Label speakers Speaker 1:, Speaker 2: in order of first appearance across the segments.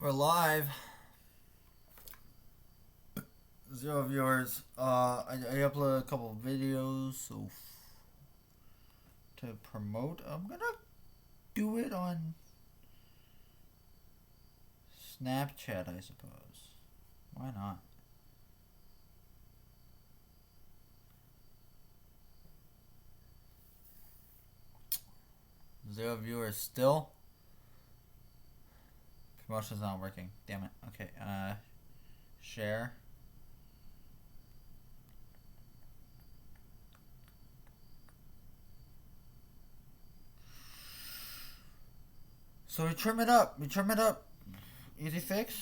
Speaker 1: We're live. 0 viewers. I uploaded a couple of videos, so to promote, I'm gonna do it on Snapchat, I suppose. Why not? 0 viewers still. Promotion's not working. Damn it. Okay. Share. So we trim it up. Easy fix.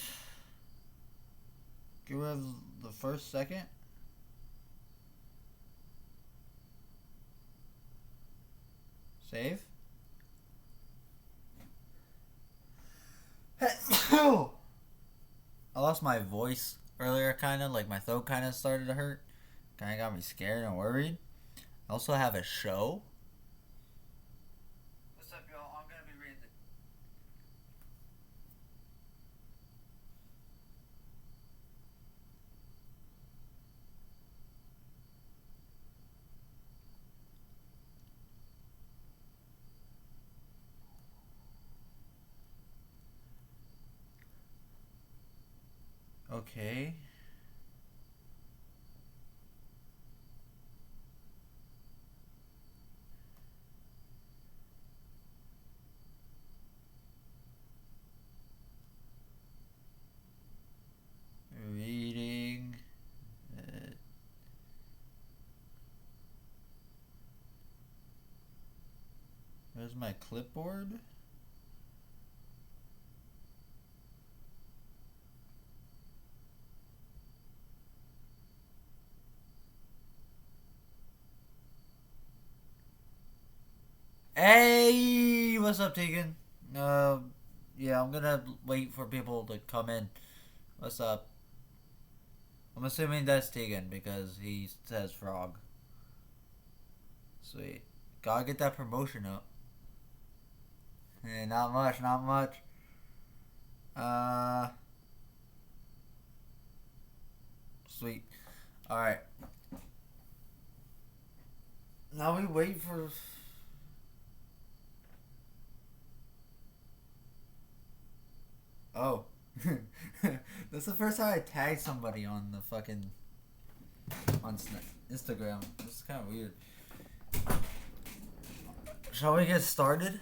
Speaker 1: Get rid of the first second. Save. I lost my voice earlier, kind of. Like, my throat kind of started to hurt. Kind of got me scared and worried. I also have a show. What's up, y'all? I'm going to be reading the... Okay. Reading. Where's my clipboard? Hey, what's up, Tegan? Yeah, I'm gonna wait for people to come in. What's up? I'm assuming that's Tegan because he says frog. Sweet. Gotta get that promotion up. Hey, not much. Uh, Sweet. Alright. Now we wait for... Oh. That's the first time I tagged somebody on the fucking... on Instagram. This is kind of weird. Shall we get started?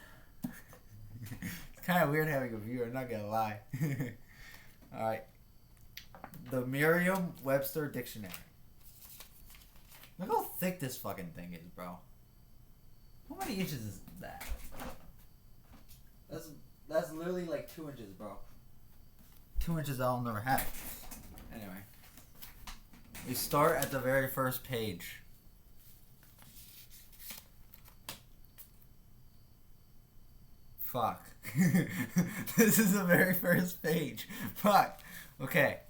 Speaker 1: It's kind of weird having a viewer, I'm not gonna lie. Alright. The Merriam-Webster Dictionary. Look how thick this fucking thing is, bro. How many inches is that? That's literally like 2 inches, bro. 2 inches I'll never have. Anyway. We start at the very first page. Fuck. This is the very first page. Fuck. Okay.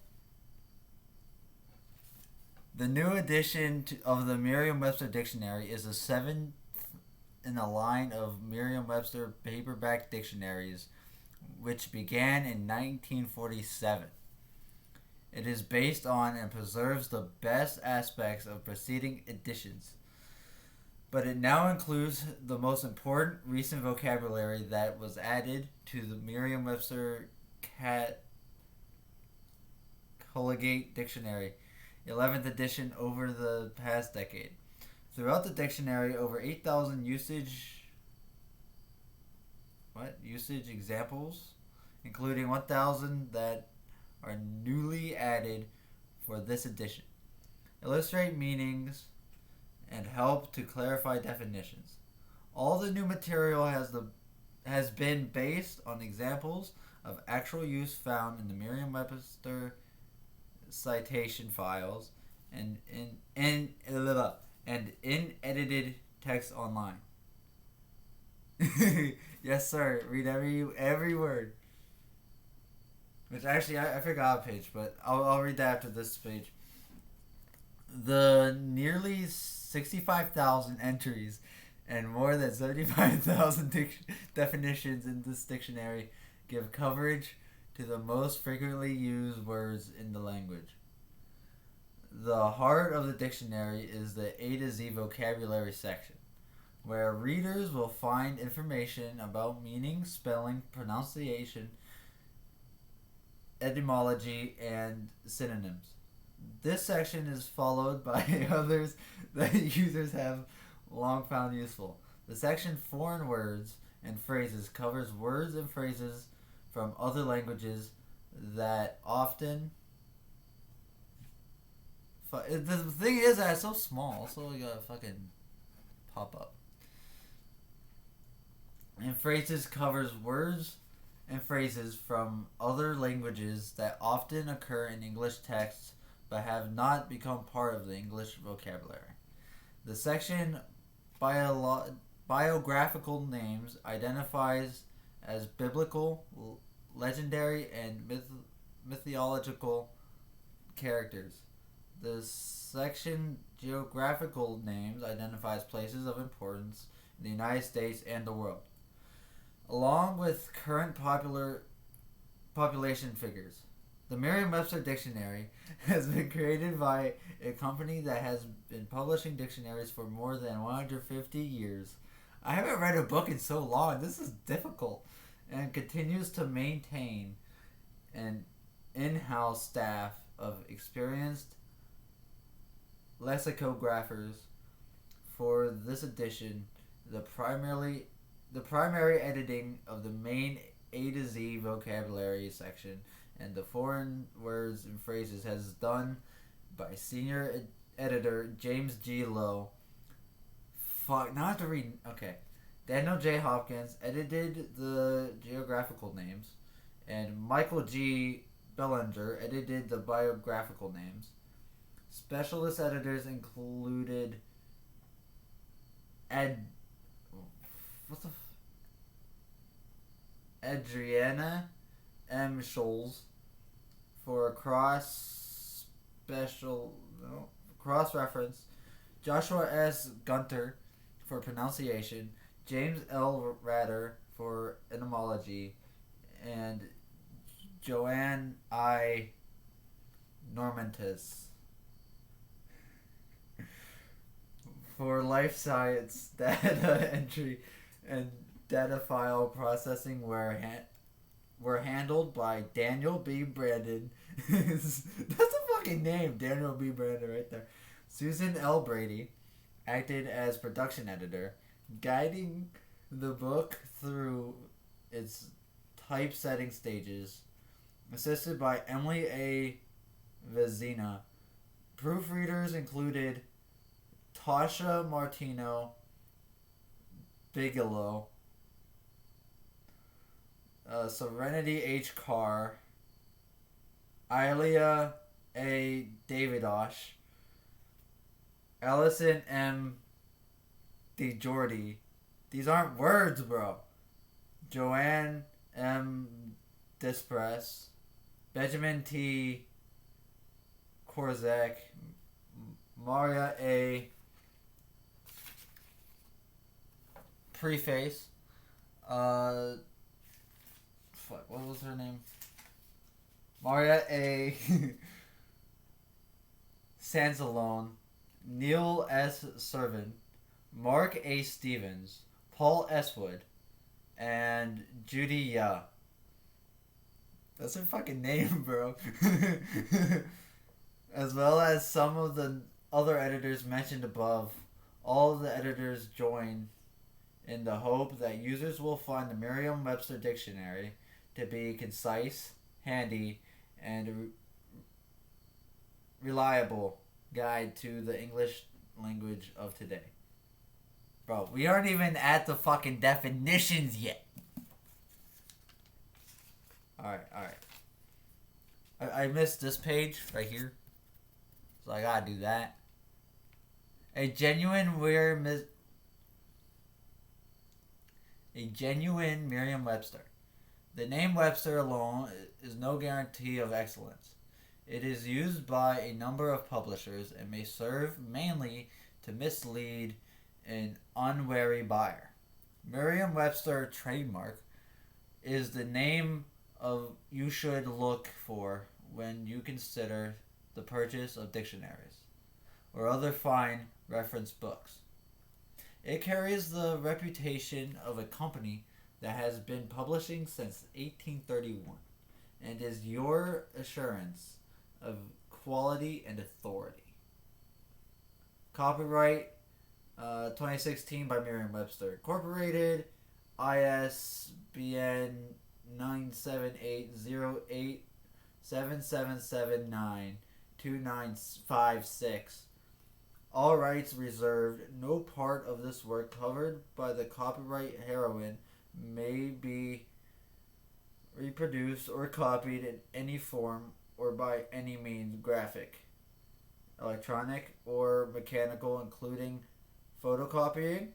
Speaker 1: The new edition of the Merriam-Webster Dictionary is the 7th in a line of Merriam-Webster paperback dictionaries, which began in 1947. It is based on and preserves the best aspects of preceding editions, but it now includes the most important recent vocabulary that was added to the Merriam-Webster Collegate Dictionary, 11th edition, over the past decade. Throughout the dictionary, over 8,000 usage examples, including 1,000 that are newly added for this edition, illustrate meanings and help to clarify definitions. All the new material has been based on examples of actual use found in the Merriam-Webster citation files and in edited text online. Yes, sir. Read every word. Which actually I forgot a page, but I'll read that after this page. The nearly 65,000 entries and more than 75,000 definitions in this dictionary give coverage to the most frequently used words in the language. The heart of the dictionary is the A to Z vocabulary section, where readers will find information about meaning, spelling, pronunciation, etymology, and synonyms. This section is followed by others that users have long found useful. The section Foreign Words and Phrases covers words and phrases from other languages that often. The thing is that it's so small, so you gotta fucking pop up. And Phrases covers words and phrases from other languages that often occur in English texts but have not become part of the English vocabulary. The section Biographical Names identifies as biblical, legendary, and mythological characters. The section Geographical Names identifies places of importance in the United States and the world, along with current population figures. The Merriam-Webster Dictionary has been created by a company that has been publishing dictionaries for more than 150 years. I haven't read a book in so long. This is difficult. And continues to maintain an in-house staff of experienced lexicographers. For this edition, the primary editing of the main A to Z vocabulary section and the foreign words and phrases has done by senior editor James G. Lowe. Fuck, now I have to read. Okay. Daniel J. Hopkins edited the geographical names, and Michael G. Bellinger edited the biographical names. Specialist editors included Adriana M. Scholes for cross reference, Joshua S. Gunter for pronunciation, James L. Rader for etymology, and Joanne I. Normantis for life science data entry and data file processing were handled by Daniel B. Brandon. That's a fucking name, Daniel B. Brandon, right there. Susan L. Brady acted as production editor, guiding the book through its typesetting stages, assisted by Emily A. Vezina. Proofreaders included Tasha Martino Bigelow, Serenity H. Carr, Ilea A. Davidosh, Allison M. DeJordy. These aren't words, bro. Joanne M. Despress, Benjamin T. Korzek, Maria A. Preface. What was her name? Maria A. Sansalone, Neil S. Servin, Mark A. Stevens, Paul S. Wood, and Judy Ya. That's her fucking name, bro. As well as some of the other editors mentioned above. All of the editors join in the hope that users will find the Merriam-Webster Dictionary to be concise, handy, and reliable guide to the English language of today. Bro, we aren't even at the fucking definitions yet. Alright. I missed this page right here. So I gotta do that. A genuine Merriam-Webster. The name Webster alone is no guarantee of excellence. It is used by a number of publishers and may serve mainly to mislead an unwary buyer. Merriam-Webster trademark is the name of you should look for when you consider the purchase of dictionaries or other fine reference books. It carries the reputation of a company that has been publishing since 1831 and is your assurance of quality and authority. Copyright 2016 by Merriam-Webster Incorporated, ISBN 9780877792956. All rights reserved. No part of this work covered by the copyright heroine may be reproduced or copied in any form or by any means, graphic, electronic, or mechanical, including photocopying,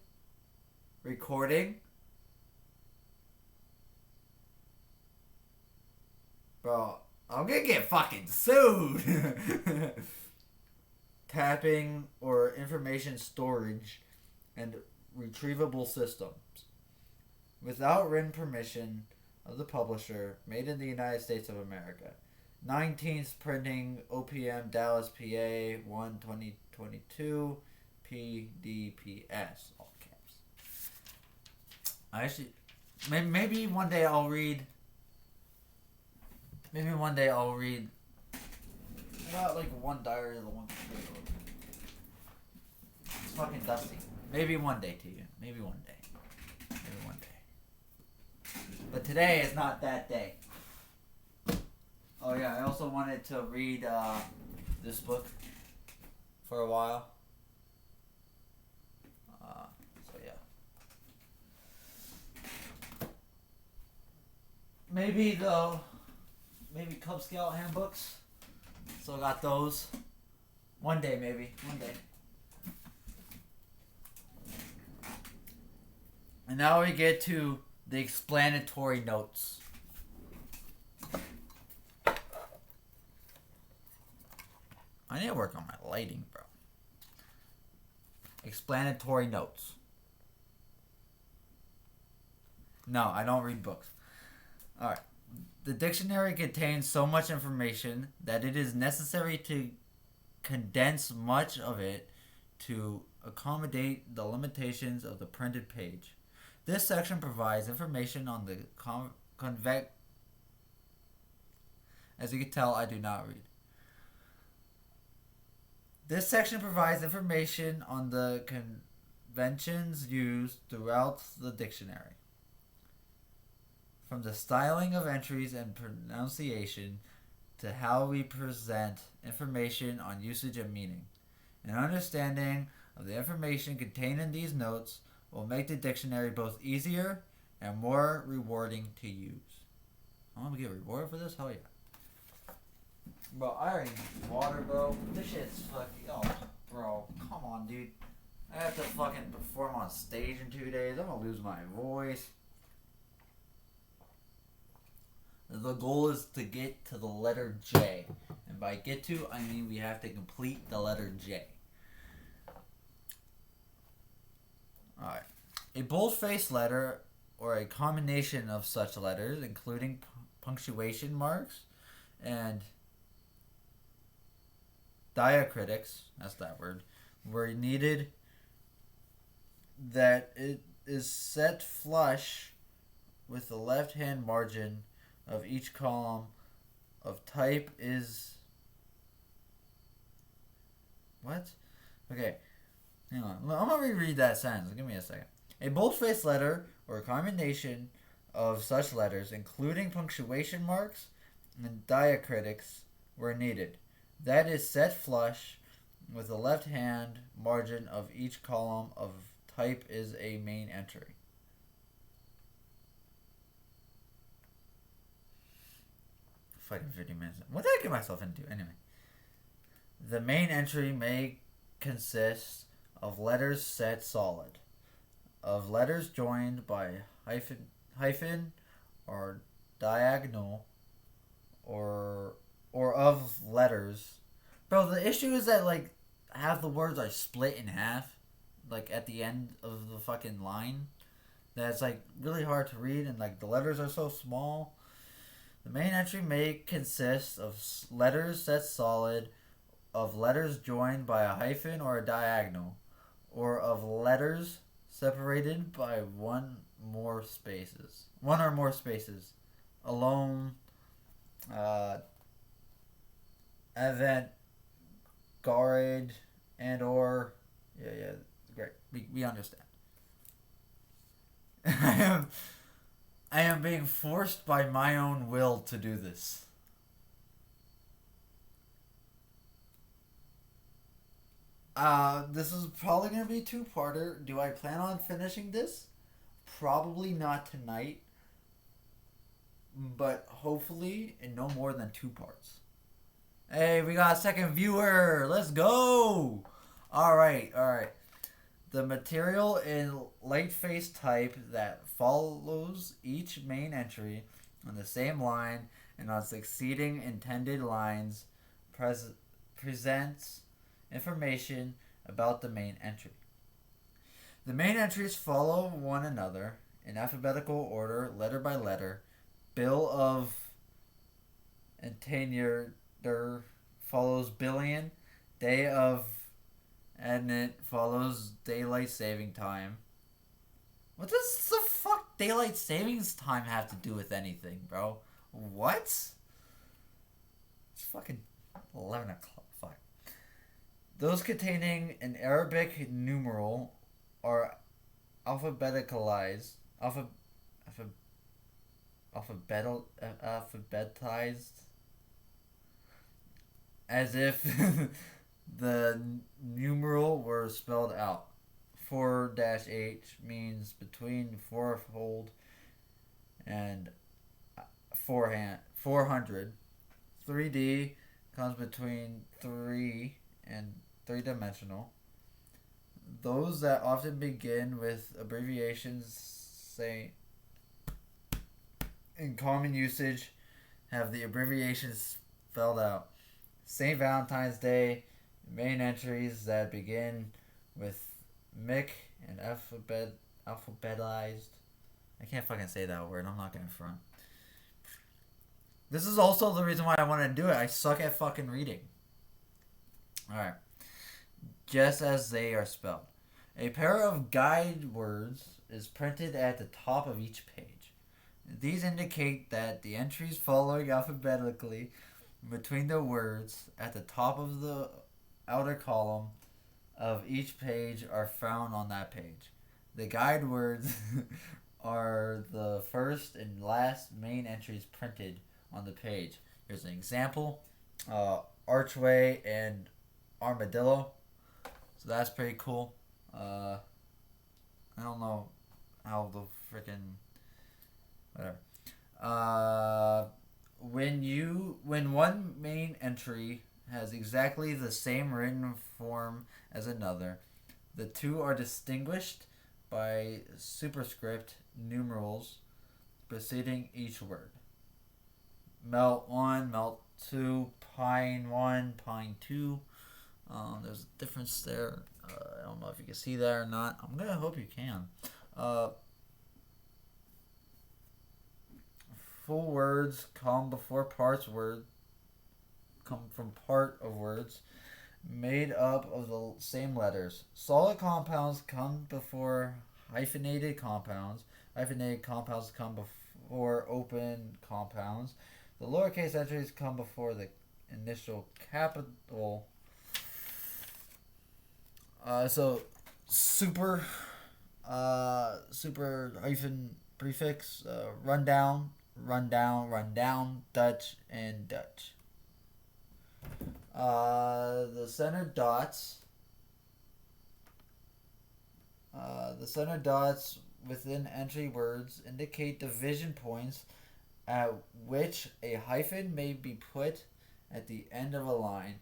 Speaker 1: recording. Bro, I'm gonna get fucking sued. Tapping or information storage and retrievable systems. Without written permission of the publisher, made in the United States of America. 19th printing, OPM, Dallas, PA, 1 2022, PDPS, all caps. I actually, maybe one day I'll read. Maybe one day I'll read about like one diary of the one. It's fucking dusty. Maybe one day to you. Maybe one day. Maybe one day. But today is not that day. Oh yeah, I also wanted to read this book for a while. So yeah. Maybe Cub Scout handbooks. Still got those. One day maybe. One day. And now we get to the explanatory notes. I need to work on my lighting, bro. Explanatory notes. No, I don't read books. Alright. The dictionary contains so much information that it is necessary to condense much of it to accommodate the limitations of the printed page. This section provides information on the convex. As you can tell, I do not read. This section provides information on the conventions used throughout the dictionary. From the styling of entries and pronunciation to how we present information on usage and meaning. An understanding of the information contained in these notes will make the dictionary both easier and more rewarding to use. I'm gonna get rewarded for this? Hell yeah. Bro, I already need water, bro. This shit's fucking... Oh, bro. Come on, dude. I have to fucking perform on stage in 2 days. I'm gonna lose my voice. The goal is to get to the letter J. And by get to, I mean we have to complete the letter J. Alright. A bold-faced letter, or a combination of such letters, including punctuation marks and diacritics, that's that word, were needed, that it is set flush with the left-hand margin of each column of type is... What? Okay. Hang on. I'm going to reread that sentence. Give me a second. A bold-faced letter, or a combination of such letters, including punctuation marks and diacritics, were needed. That is set flush with the left-hand margin of each column of type is a main entry. Fucking 50 minutes. What did I get myself into? Anyway. The main entry may consist of letters set solid, of letters joined by hyphen or diagonal, or of letters. Bro, the issue is that, like, half the words are split in half, like, at the end of the fucking line. That's, like, really hard to read, and, like, the letters are so small. The main entry may consist of letters set solid, of letters joined by a hyphen or a diagonal, or of letters separated by one or more spaces, alone, uh, avant garde, and or yeah, great. We understand. I am I am being forced by my own will to do this. This is probably gonna be a two-parter. Do I plan on finishing this? Probably not tonight, but hopefully in no more than two parts. Hey, we got a second viewer. Let's go. All right. The material in light face type that follows each main entry on the same line and on succeeding intended lines presents information about the main entry. The main entries follow one another in alphabetical order, letter by letter. Bill of Attainder follows billion. Day of Advent follows daylight saving time. What does the fuck daylight savings time have to do with anything, bro? What? It's fucking 11 o'clock. Fuck. Those containing an Arabic numeral are alphabeticalized. Alphabetized as if the numeral were spelled out. 4-H means between fourfold and 400. 3D comes between 3 and 3-dimensional. Those that often begin with abbreviations, say, in common usage, have the abbreviations spelled out. St. Valentine's Day, main entries that begin with Mick and alphabetized. I can't fucking say that word. I'm not gonna front. This is also the reason why I want to do it. I suck at fucking reading. Alright. Just as they are spelled. A pair of guide words is printed at the top of each page. These indicate that the entries following alphabetically between the words at the top of the outer column of each page are found on that page. The guide words are the first and last main entries printed on the page. Here's an example. Archway and armadillo. So that's pretty cool. I don't know how the freaking whatever. When one main entry has exactly the same written form as another, the two are distinguished by superscript numerals preceding each word. Melt 1, melt 2, pine 1, pine 2. There's a difference there. I don't know if you can see that or not. I'm gonna hope you can. Full words come before parts word come from part of words made up of the same letters. Solid compounds come before hyphenated compounds. Hyphenated compounds come before open compounds. The lowercase entries come before the initial capital. So super hyphen prefix, rundown, Dutch, and Dutch. The center dots within entry words indicate division points at which a hyphen may be put at the end of a line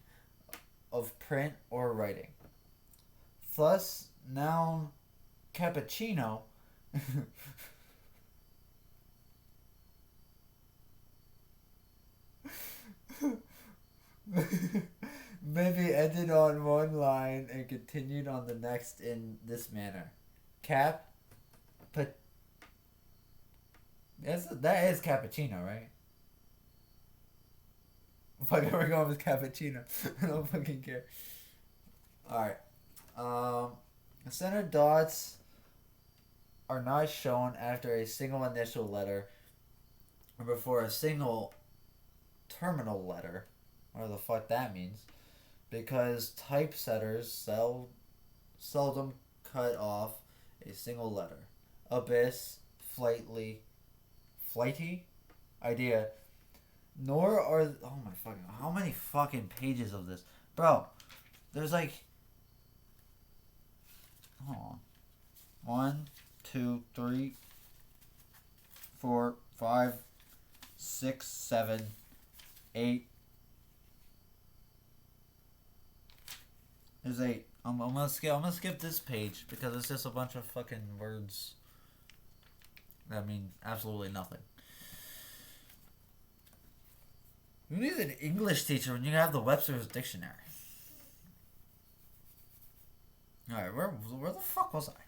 Speaker 1: of print or writing. Thus, noun cappuccino may be ended on one line and continued on the next in this manner. That is cappuccino, right? Fuck it, we're going with cappuccino. I don't fucking care. Alright. Center dots are not shown after a single initial letter or before a single terminal letter, whatever the fuck that means, because typesetters seldom cut off a single letter. Abyss, flighty idea. Nor are oh my fucking how many fucking pages of this, bro? There's like hold on, 1, 2, 3, 4, 5, 6, 7, 8. There's 8. I'm gonna skip this page because it's just a bunch of fucking words that mean absolutely nothing. You need an English teacher when you have the Webster's Dictionary. Alright, where the fuck was I?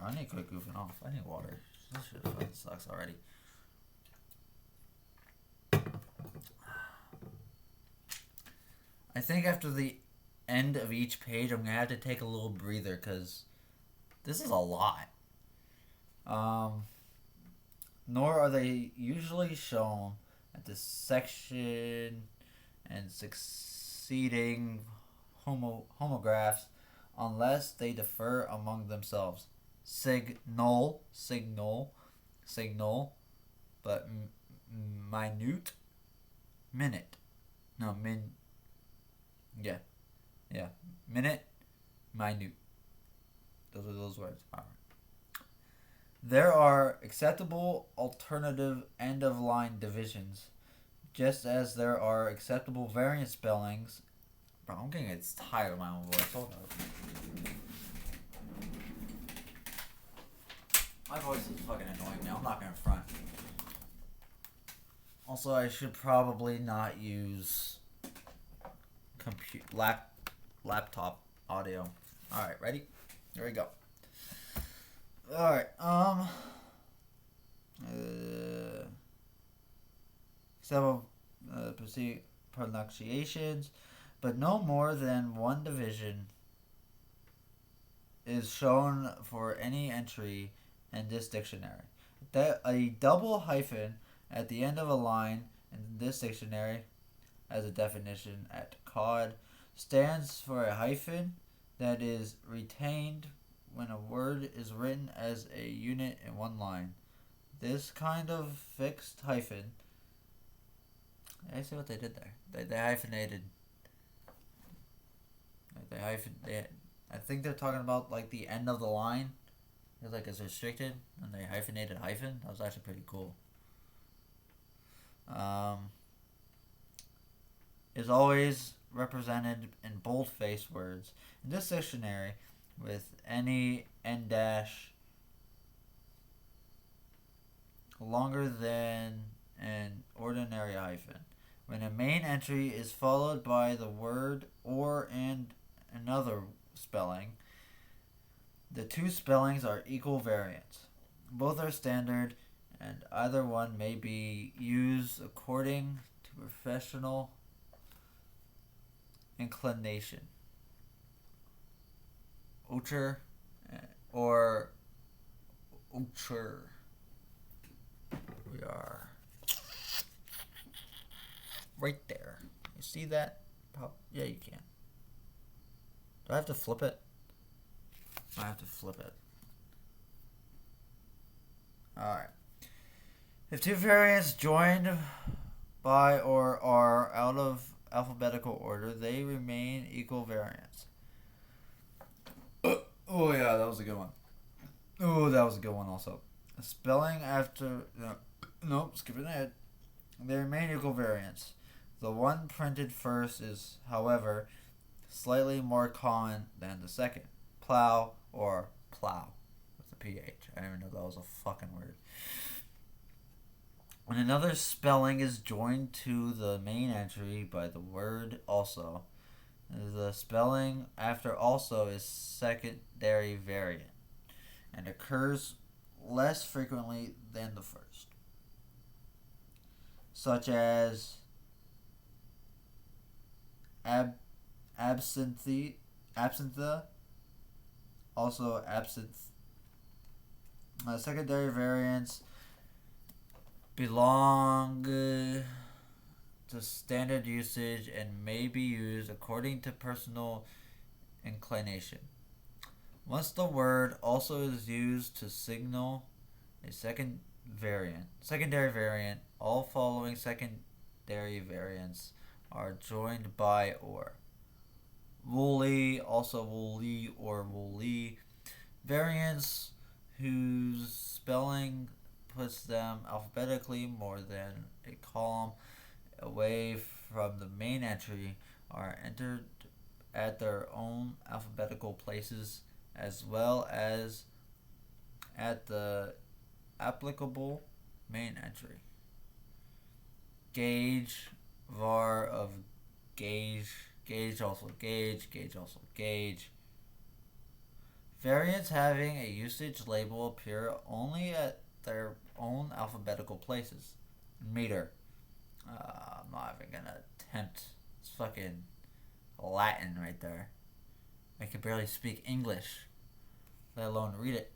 Speaker 1: I need to quit goofing off. I need water. This shit fucking sucks already. I think after the end of each page, I'm gonna have to take a little breather because this is a lot. Nor are they usually shown at the section and succeeding homographs unless they differ among themselves. Signal, but minute, minute. No, yeah, minute, minute. Those are those words. All right. There are acceptable alternative end-of-line divisions, just as there are acceptable variant spellings. Bro, I'm getting tired of my own voice. Hold up. My voice is fucking annoying now. I'm not gonna front. Also, I should probably not use laptop audio. All right, ready? Here we go. All right. Several pronunciations, but no more than one division is shown for any entry in this dictionary. A double hyphen at the end of a line in this dictionary, as a definition at COD, stands for a hyphen that is retained when a word is written as a unit in one line. This kind of fixed hyphen. I see what they did there. They hyphenated. I think they're talking about like the end of the line. It's like it's restricted, and they hyphenated hyphen. That was actually pretty cool. Is always represented in bold-faced words. In this dictionary, with any n dash longer than an ordinary hyphen. When a main entry is followed by the word or and another spelling, the two spellings are equal variants. Both are standard, and either one may be used according to professional inclination. Oucher or oucher. We are right there. You see that? Yeah, you can. Do I have to flip it? I have to flip it. Alright. If two variants joined by or are out of alphabetical order, they remain equal variants. Oh yeah, that was a good one. Oh, that was a good one also. Spelling after... Nope, skipping ahead. They remain equal variants. The one printed first is, however, slightly more common than the second. Plow or plow with a PH. I didn't even know that was a fucking word. When another spelling is joined to the main entry by the word also, the spelling after also is secondary variant and occurs less frequently than the first. Such as ab- absintha, also absinthe. Secondary variants belong to standard usage and may be used according to personal inclination. Once the word also is used to signal a secondary variant, all following secondary variants are joined by or. Woolly, also woolly or woolly, variants whose spelling puts them alphabetically more than a column away from the main entry are entered at their own alphabetical places as well as at the applicable main entry. Gauge, var of gauge, gauge also gauge. Variants having a usage label appear only at their own alphabetical places. Meter. I'm not even gonna attempt. It's fucking Latin right there. I can barely speak English, let alone read it.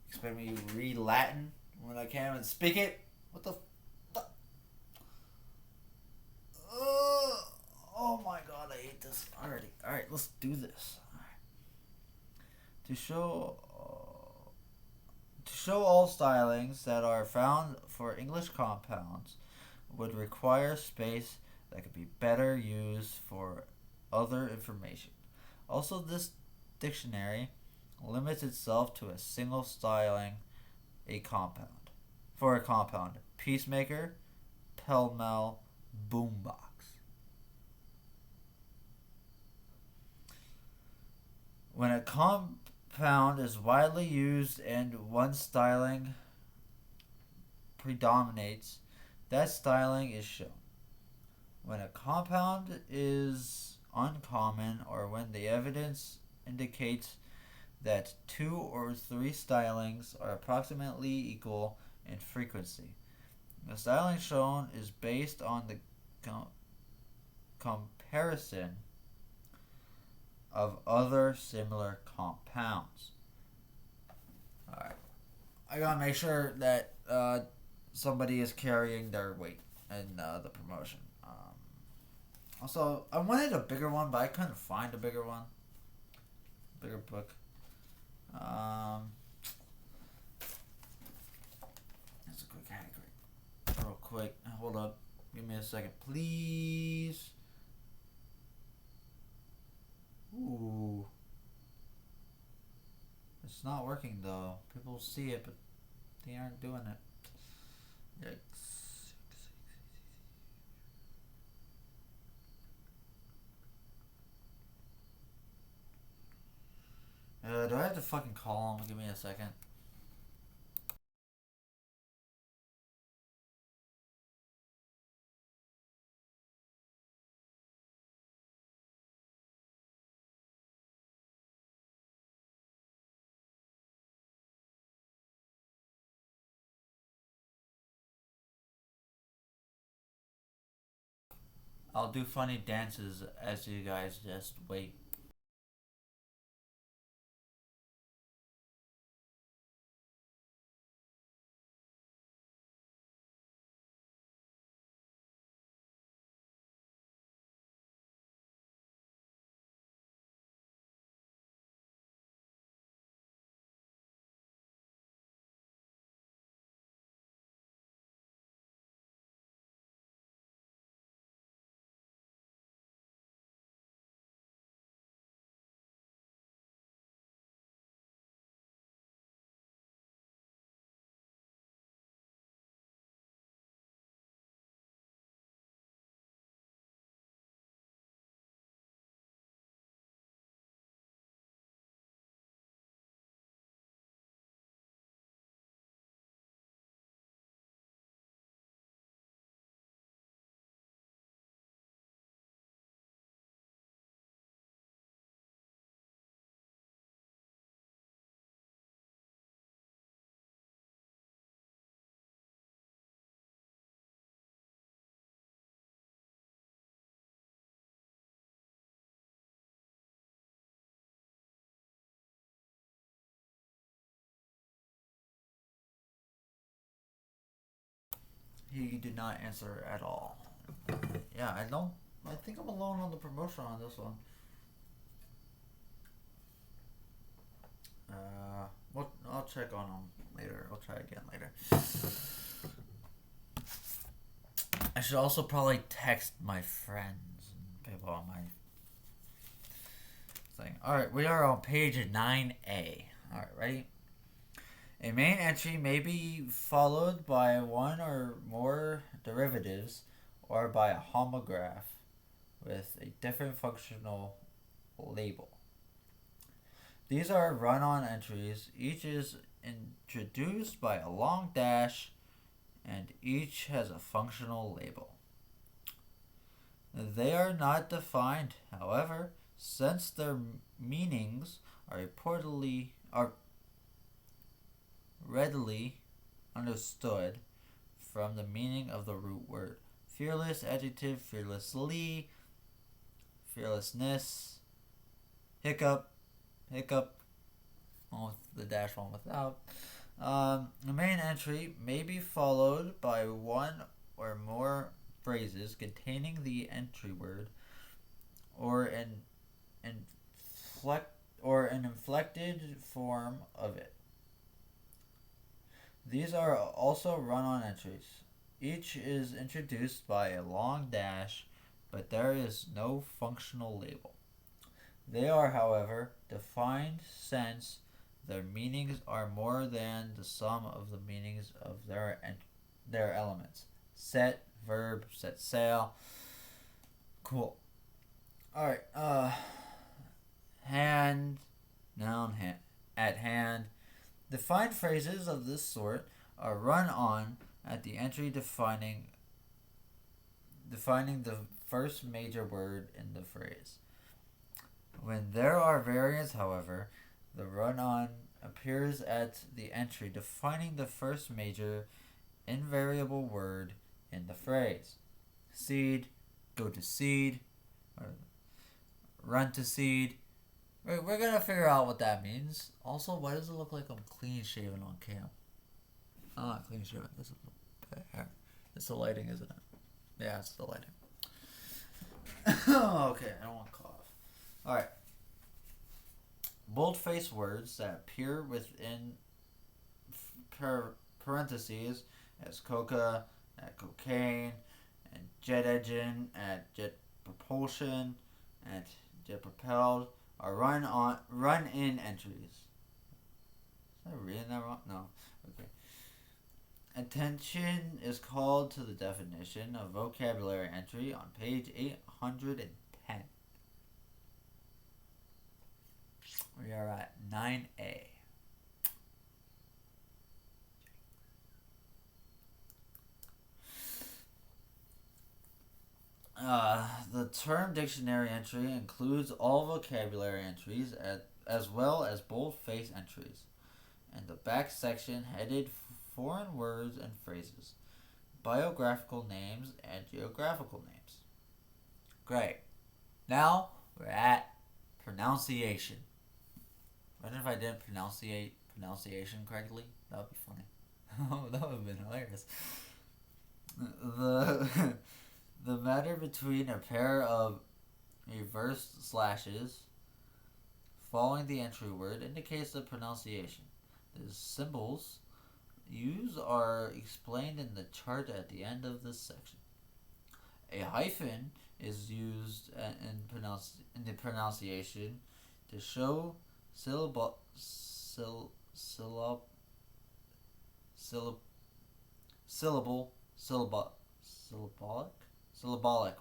Speaker 1: Expect me to read Latin when I can't even speak it? What the fuck? Oh my god, I hate this already. Alright, let's do this. To show all stylings that are found for English compounds would require space that could be better used for other information. Also, this dictionary limits itself to a single styling a compound. For a compound, peacemaker, pell mell, boombox. When a compound is widely used and one styling predominates, that styling is shown. When a compound is uncommon or when the evidence indicates that two or three stylings are approximately equal in frequency. The styling shown is based on the comparison of other similar compounds. Alright. I gotta make sure that somebody is carrying their weight in the promotion. Also, I wanted a bigger one, but I couldn't find a bigger one. Bigger book. That's a quick hack. Real quick. Hold up. Give me a second, please. Ooh. It's not working though. People see it, but they aren't doing it. Yikes. Do I have to fucking call him? Give me a second. I'll do funny dances as you guys just wait. He did not answer at all. Yeah, I don't. I think I'm alone on the promotion on this one. Well, I'll check on him later. I'll try again later. I should also probably text my friends and people on my thing. Alright, we are on page 9A. Alright, ready? A main entry may be followed by one or more derivatives or by a homograph with a different functional label. These are run-on entries. Each is introduced by a long dash and each has a functional label. They are not defined, however, since their meanings are readily understood from the meaning of the root word. Fearless adjective, fearlessly, fearlessness, hiccup, one with the dash, one without. The main entry may be followed by one or more phrases containing the entry word or an inflected form of it. These are also run-on entries. Each is introduced by a long dash, but there is no functional label. They are, however, defined since their meanings are more than the sum of the meanings of their elements. Set, verb, set sail. Cool. Alright, hand, noun, at hand. Defined phrases of this sort are run on at the entry defining the first major word in the phrase. When there are variants, however, the run-on appears at the entry defining the first major invariable word in the phrase. Seed, go to seed, or run to seed. We're gonna figure out what that means. Also, why does it look like I'm clean shaven on cam? I'm not clean shaven. This is the hair. It's the lighting, isn't it? Yeah, it's the lighting. Okay, I don't want to cough. Alright. Bold-faced words that appear within parentheses as coca at cocaine, and jet engine at jet propulsion, and jet propelled are run-in entries. Is I reading that wrong? No. Okay. Attention is called to the definition of vocabulary entry on page 810. We are at 9A. The term dictionary entry includes all vocabulary entries as well as bold-face entries, and the back section headed foreign words and phrases, biographical names, and geographical names. Great. Now we're at pronunciation. Imagine if I didn't pronunciation correctly. That would be funny. Oh, that would have been hilarious. The matter between a pair of reversed slashes following the entry word indicates the pronunciation. The symbols used are explained in the chart at the end of this section. A hyphen is used in the pronunciation to show syllabolic.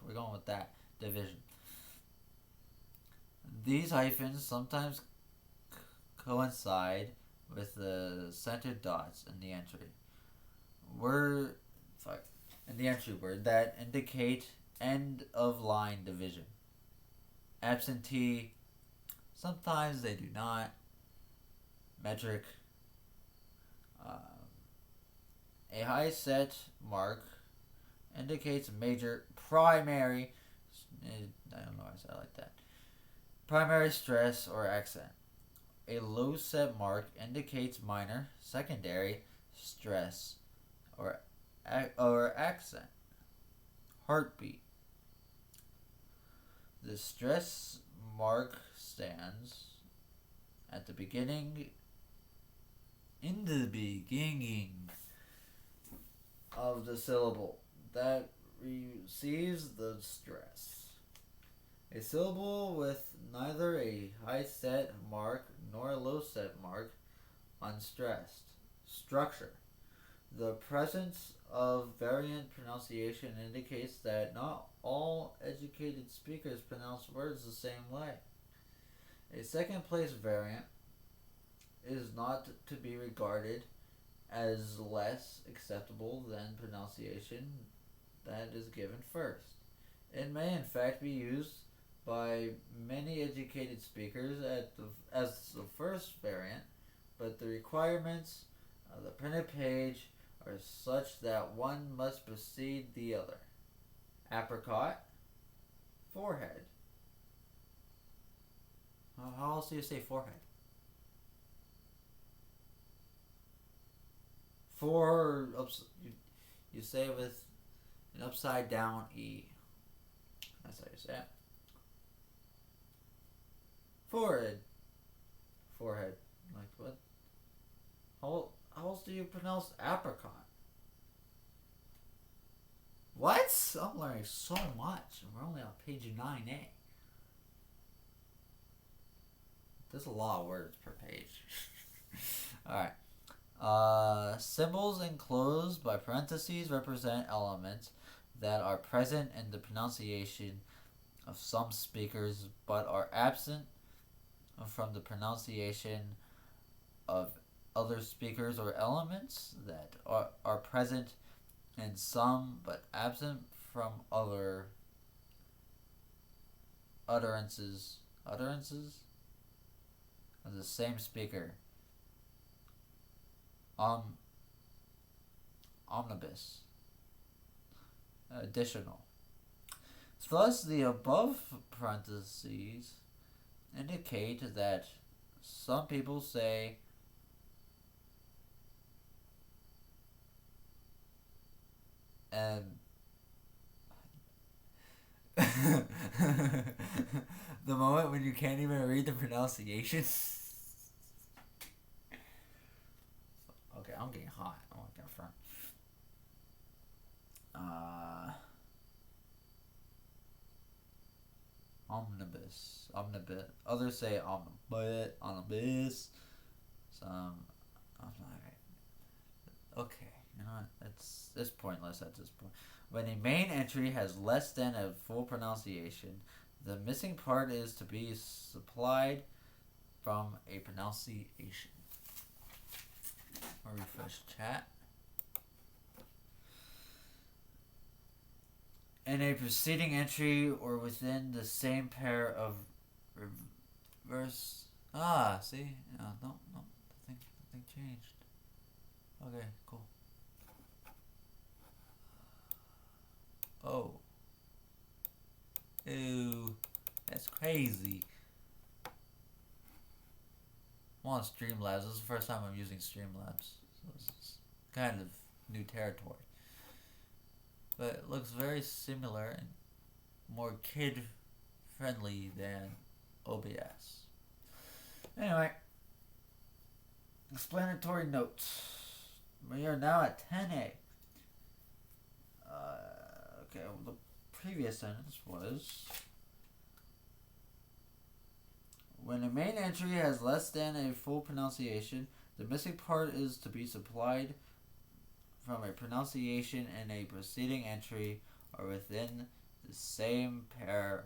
Speaker 1: We're going with that division. These hyphens sometimes coincide with the centered dots in the entry word that indicate end of line division. Absentee, sometimes they do not. Metric. A high set mark indicates major primary. I don't know why I said it like that. Primary stress or accent. A low set mark indicates minor, secondary stress or or accent. Heartbeat. The stress mark stands at the beginning, in the beginning of the syllable that receives the stress. A syllable with neither a high set mark nor a low set mark unstressed. Structure. The presence of variant pronunciation indicates that not all educated speakers pronounce words the same way. A second place variant is not to be regarded as less acceptable than pronunciation that is given first. It may in fact be used by many educated speakers as the first variant, but the requirements of the printed page are such that one must precede the other. Apricot, forehead. How else do you say forehead? You say it with an upside down E. That's how you say it. Forehead. Forehead. Like what? How else do you pronounce apricot? What? I'm learning so much. We're only on page 9A. There's a lot of words per page. Alright. Symbols enclosed by parentheses represent elements that are present in the pronunciation of some speakers but are absent from the pronunciation of other speakers, or elements that are present in some but absent from other utterances of the same speaker. Omnibus. Additional. Thus, the above parentheses indicate that some people say the moment when you can't even read the pronunciation. Okay, I'm getting hot. I want to get front. Omnibus. Others say omnibus. Some. I'm like, okay, you know what? It's pointless at this point. When a main entry has less than a full pronunciation, the missing part is to be supplied from a pronunciation. I'll refresh chat. In a preceding entry or within the same pair of reverse. See? No, the thing changed. Okay, cool. Oh. Ew. That's crazy. I'm on Streamlabs. This is the first time I'm using Streamlabs. So it's kind of new territory. But it looks very similar and more kid-friendly than OBS. Anyway. Explanatory notes. We are now at 10A. Okay, the previous sentence was, when a main entry has less than a full pronunciation, the missing part is to be supplied from a pronunciation in a preceding entry or within the same pair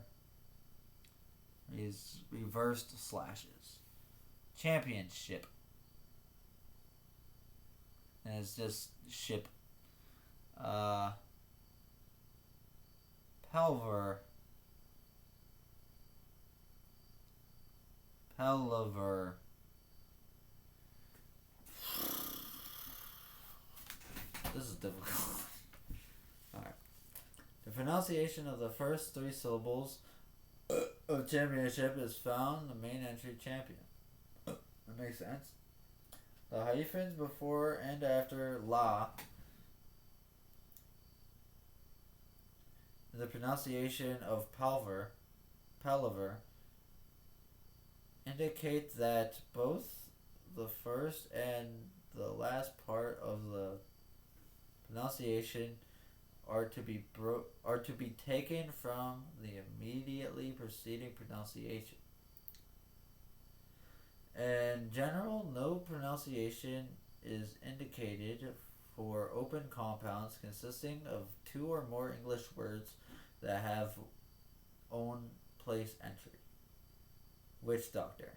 Speaker 1: is reversed slashes. Championship. And it's just ship. Palaver. This is difficult. Alright. The pronunciation of the first three syllables of championship is found in the main entry champion. That makes sense. The hyphens before and after la The pronunciation of palaver, indicate that both the first and the last part of the pronunciation are to be taken from the immediately preceding pronunciation. In general, no pronunciation is indicated for open compounds consisting of two or more English words that have own place entry. Witch doctor.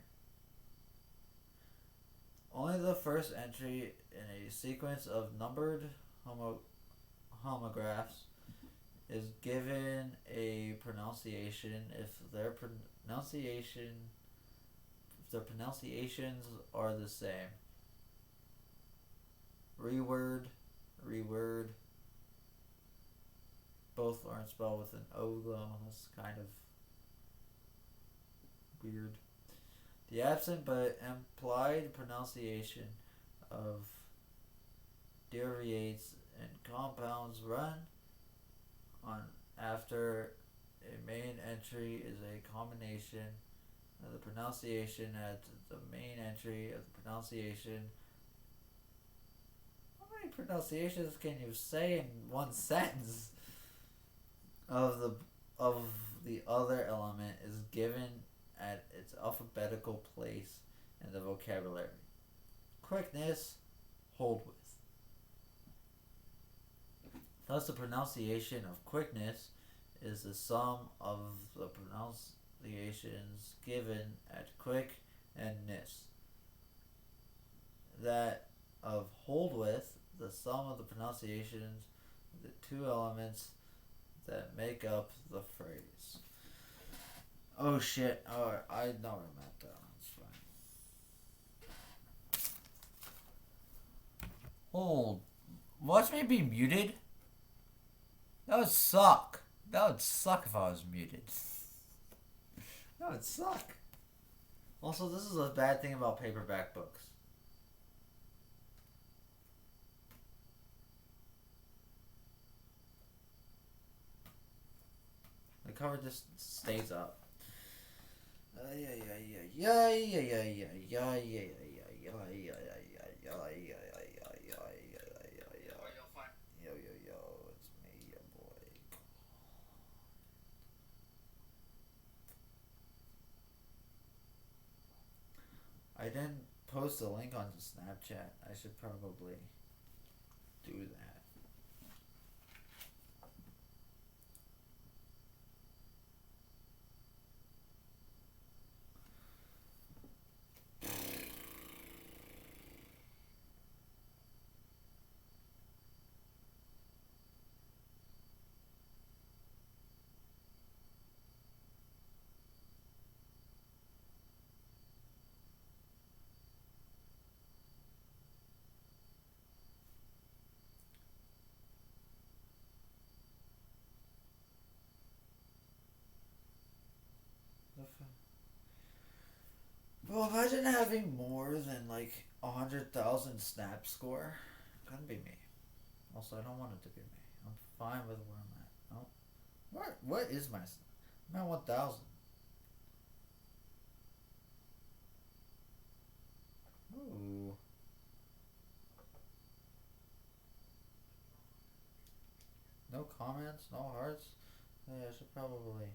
Speaker 1: Only the first entry in a sequence of numbered homographs is given a pronunciation if their pronunciations are the same. Reword, reword. Both aren't spelled with an O though. That's kind of weird. The absent but implied pronunciation of derivates and compounds run on after a main entry is a combination of the pronunciation at the main entry of the pronunciation. How many pronunciations can you say in one sentence? Of the other element is given at its alphabetical place in the vocabulary. Quickness, hold with. Thus, the pronunciation of quickness is the sum of the pronunciations given at quick and ness. That of hold with, the sum of the pronunciations, the two elements that make up the phrase. Oh shit! Oh, I know what I meant though. It's fine. Hold. Watch me be muted. That would suck. That would suck if I was muted. That would suck. Also, this is a bad thing about paperback books. The cover just stays up. It's me, your boy. I didn't post a link on Snapchat. I should probably do that. Well, imagine having more than like 100,000 snap score. Couldn't be me. Also, I don't want it to be me. I'm fine with where I'm at. Oh, what is my? I'm at 1,000. Ooh. No comments, no hearts. Yeah, I should probably.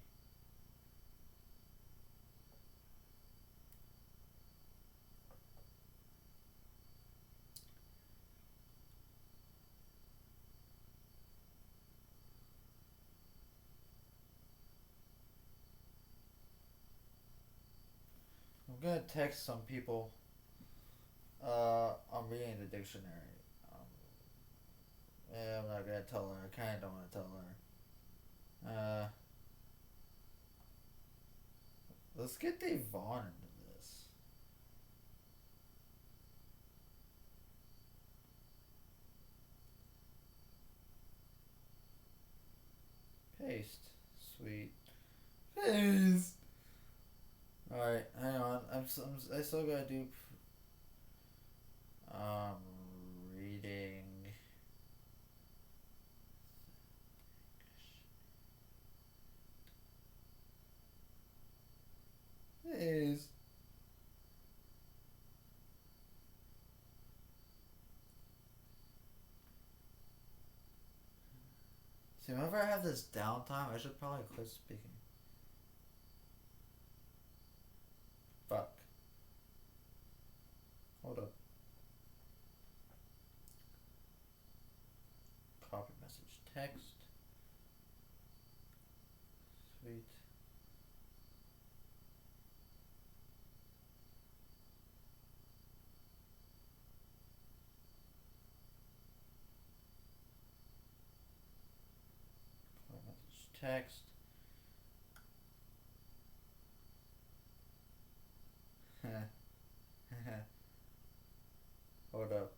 Speaker 1: I'm gonna text some people. I'm reading the dictionary. Yeah, I'm not gonna tell her. I kind of don't want to tell her. Let's get Dave Vaughn into this. Paste. Sweet. Paste. Alright, hang on. I still gotta do. Reading. See, whenever I have this downtime, I should probably quit speaking. Fuck. Hold up. Copy message text. Sweet. Copy message text. Hold up.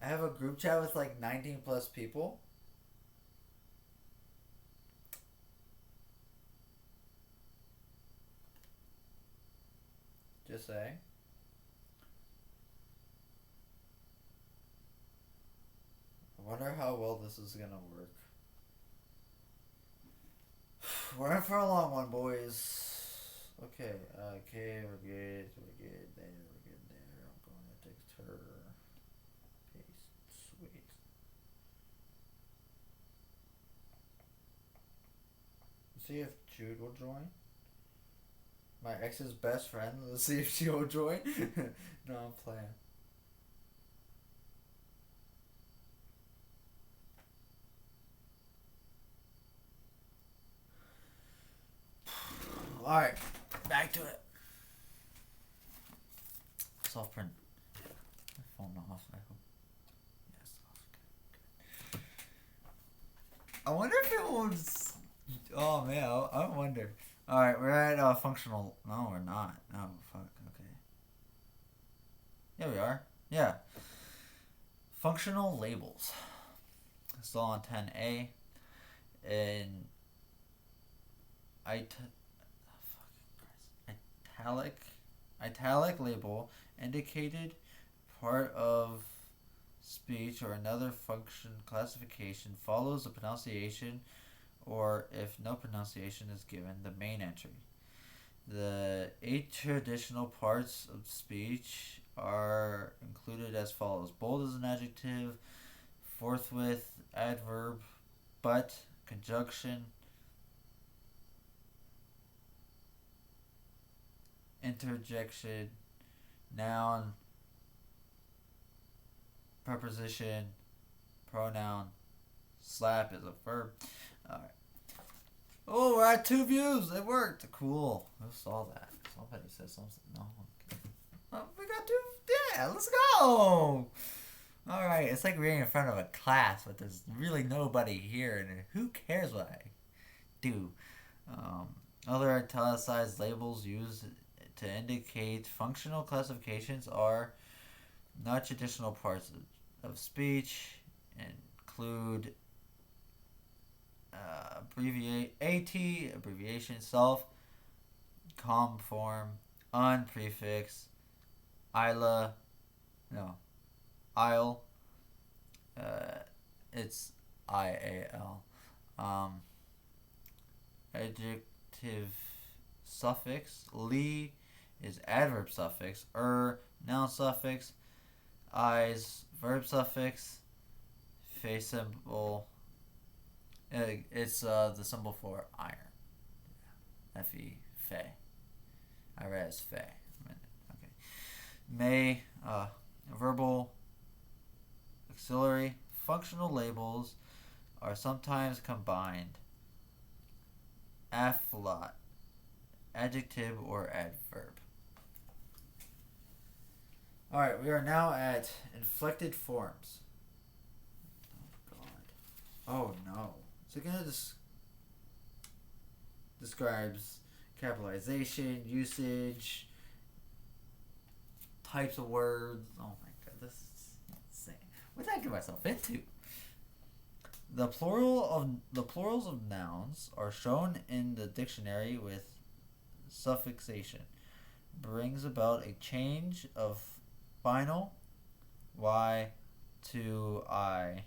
Speaker 1: I have a group chat with like 19 plus people. Just saying. I wonder how well this is gonna work. We're in for a long one, boys. Okay, okay, we're good. We're good there. We're good there. I'm going to text her. Paste. Sweet. Let's see if Jude will join. My ex's best friend. Let's see if she will join. No, I'm playing. Alright, back to it. Soft print. My phone off, I hope. Yes, off. Good. I wonder if it was. Oh man, I wonder. Alright, we're at functional. No, we're not. No, fuck, okay. Yeah, we are. Yeah. Functional labels. Still on 10A. And italic label indicated part of speech or another function classification follows a pronunciation, or if no pronunciation is given, the main entry. The 8 traditional parts of speech are included as follows: bold is an adjective, forthwith, adverb, but, conjunction, interjection, noun, preposition, pronoun, slap is a verb. Alright. Oh, we're at 2 views. It worked. Cool. Who saw that? Somebody said something. No. Okay. Oh, we got 2. Yeah, let's go. Alright. It's like being in front of a class, but there's really nobody here, and who cares what I do? Other italicized labels used to indicate functional classifications are not traditional parts of speech, include abbreviation, self, com form, un prefix, isla, no, isle, it's IAL, adjective suffix, li is adverb suffix, noun suffix, eyes verb suffix, fe symbol, it's the symbol for iron. Fe, fe. I read it as fe. Okay. May, verbal, auxiliary, functional labels are sometimes combined. Afflot, adjective or adverb. Alright, we are now at inflected forms. Oh god. Oh no. So again, this describes capitalization, usage, types of words. Oh my god, this is insane. What did I get myself into? The plurals of nouns are shown in the dictionary with suffixation. Brings about a change of final y to I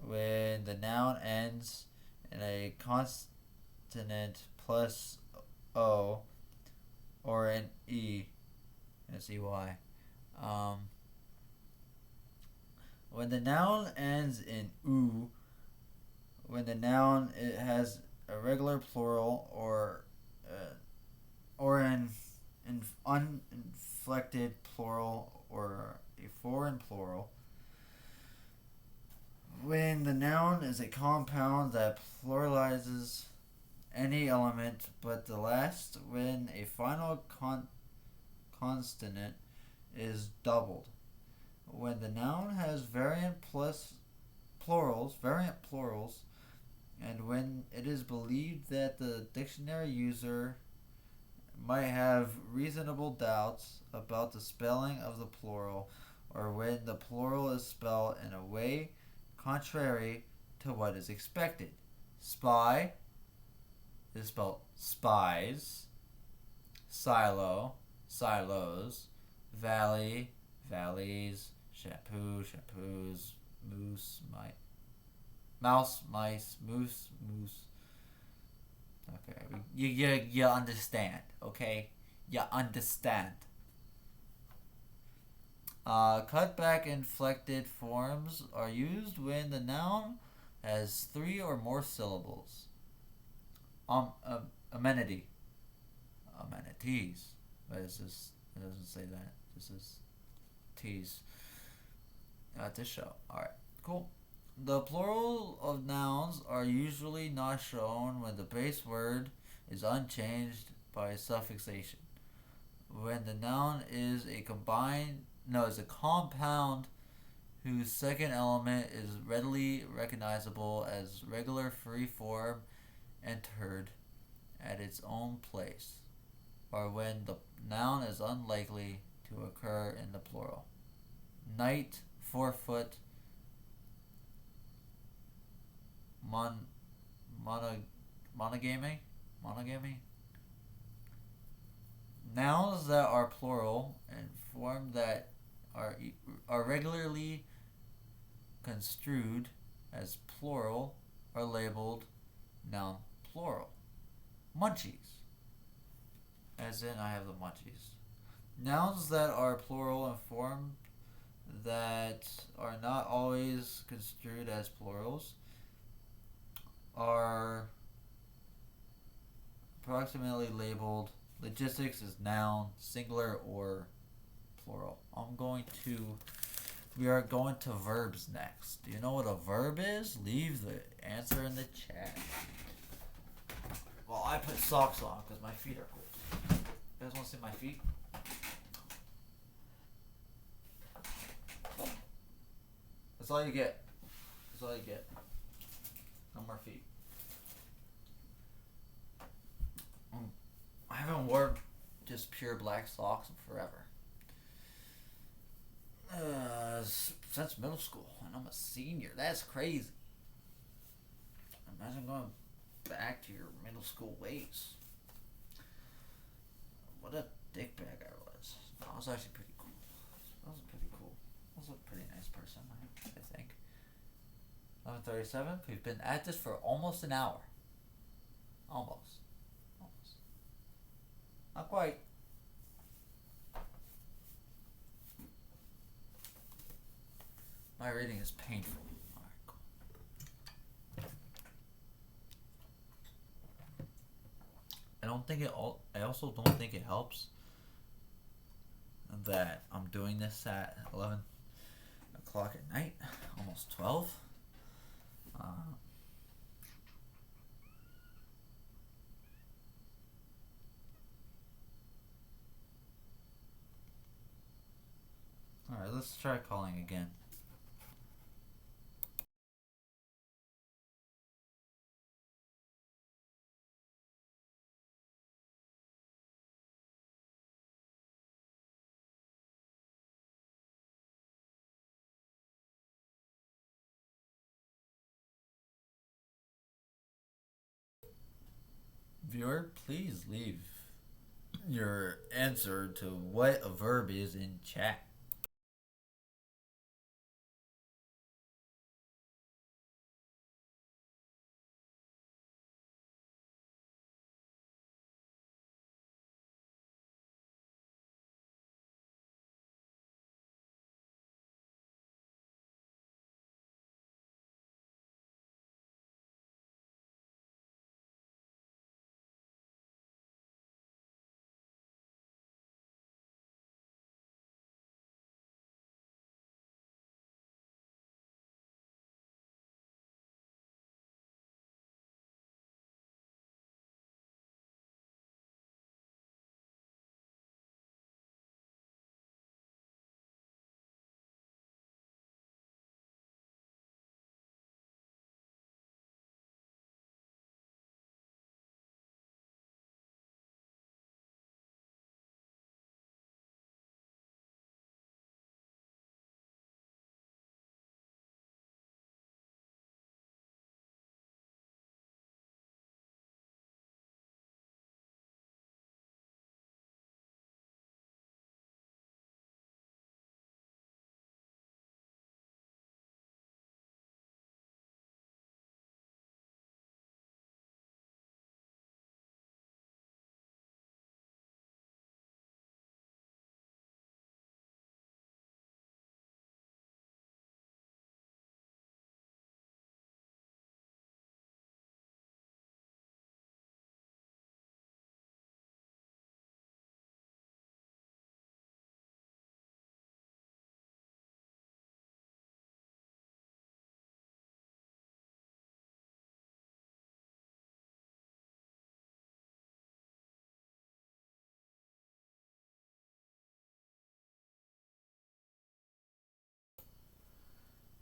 Speaker 1: when the noun ends in a consonant plus o or an e. It's ey. When the noun ends in u when the noun it has a regular plural or an uninflected plural or a foreign plural. When the noun is a compound that pluralizes any element but the last, when a final consonant is doubled. When the noun has variant plurals, and when it is believed that the dictionary user might have reasonable doubts about the spelling of the plural, or when the plural is spelled in a way contrary to what is expected. Spy is spelled spies, silo, silos, valley, valleys, shampoo, shampoos, moose, mouse, mice, moose, moose. Okay, you understand, okay? You understand. Cutback inflected forms are used when the noun has three or more syllables. Amenity, amenities. But it's just, it doesn't say that. This is T's. This show. Alright, cool. The plural of nouns are usually not shown when the base word is unchanged by suffixation. When the noun is a compound whose second element is readily recognizable as regular free form entered at its own place, or when the noun is unlikely to occur in the plural. Knight, forefoot, monogamy. Nouns that are plural and form that are regularly construed as plural are labeled noun plural. Munchies, as in I have the munchies. Nouns that are plural and form that are not always construed as plurals are approximately labeled. Logistics is noun, singular or plural. We are going to verbs next. Do you know what a verb is? Leave the answer in the chat. Well, I put socks on because my feet are cold. You guys want to see my feet? That's all you get. That's all you get. No more feet. I haven't worn just pure black socks in forever. Since middle school, and I'm a senior. That's crazy. Imagine going back to your middle school ways. What a dickbag I was. No, I was actually pretty cool. I was pretty cool. I was a pretty nice person, I think. 11:37. We've been at this for almost an hour. Almost. Not quite. My reading is painful. Alright, cool. I also don't think it helps that I'm doing this at 11 o'clock at night, almost 12. Alright, let's try calling again. Viewer, please leave your answer to what a verb is in chat.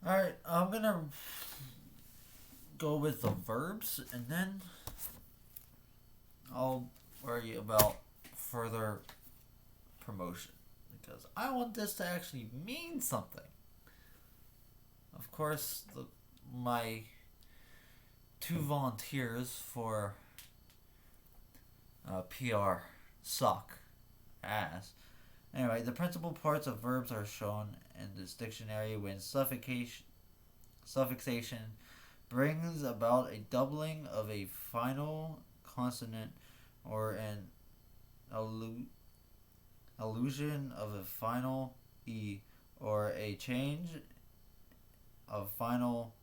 Speaker 1: Alright, I'm gonna go with the verbs and then I'll worry about further promotion because I want this to actually mean something. Of course, my two volunteers for PR suck ass. Anyway, the principal parts of verbs are shown in this dictionary when suffixation brings about a doubling of a final consonant or an illusion of a final E or a change of final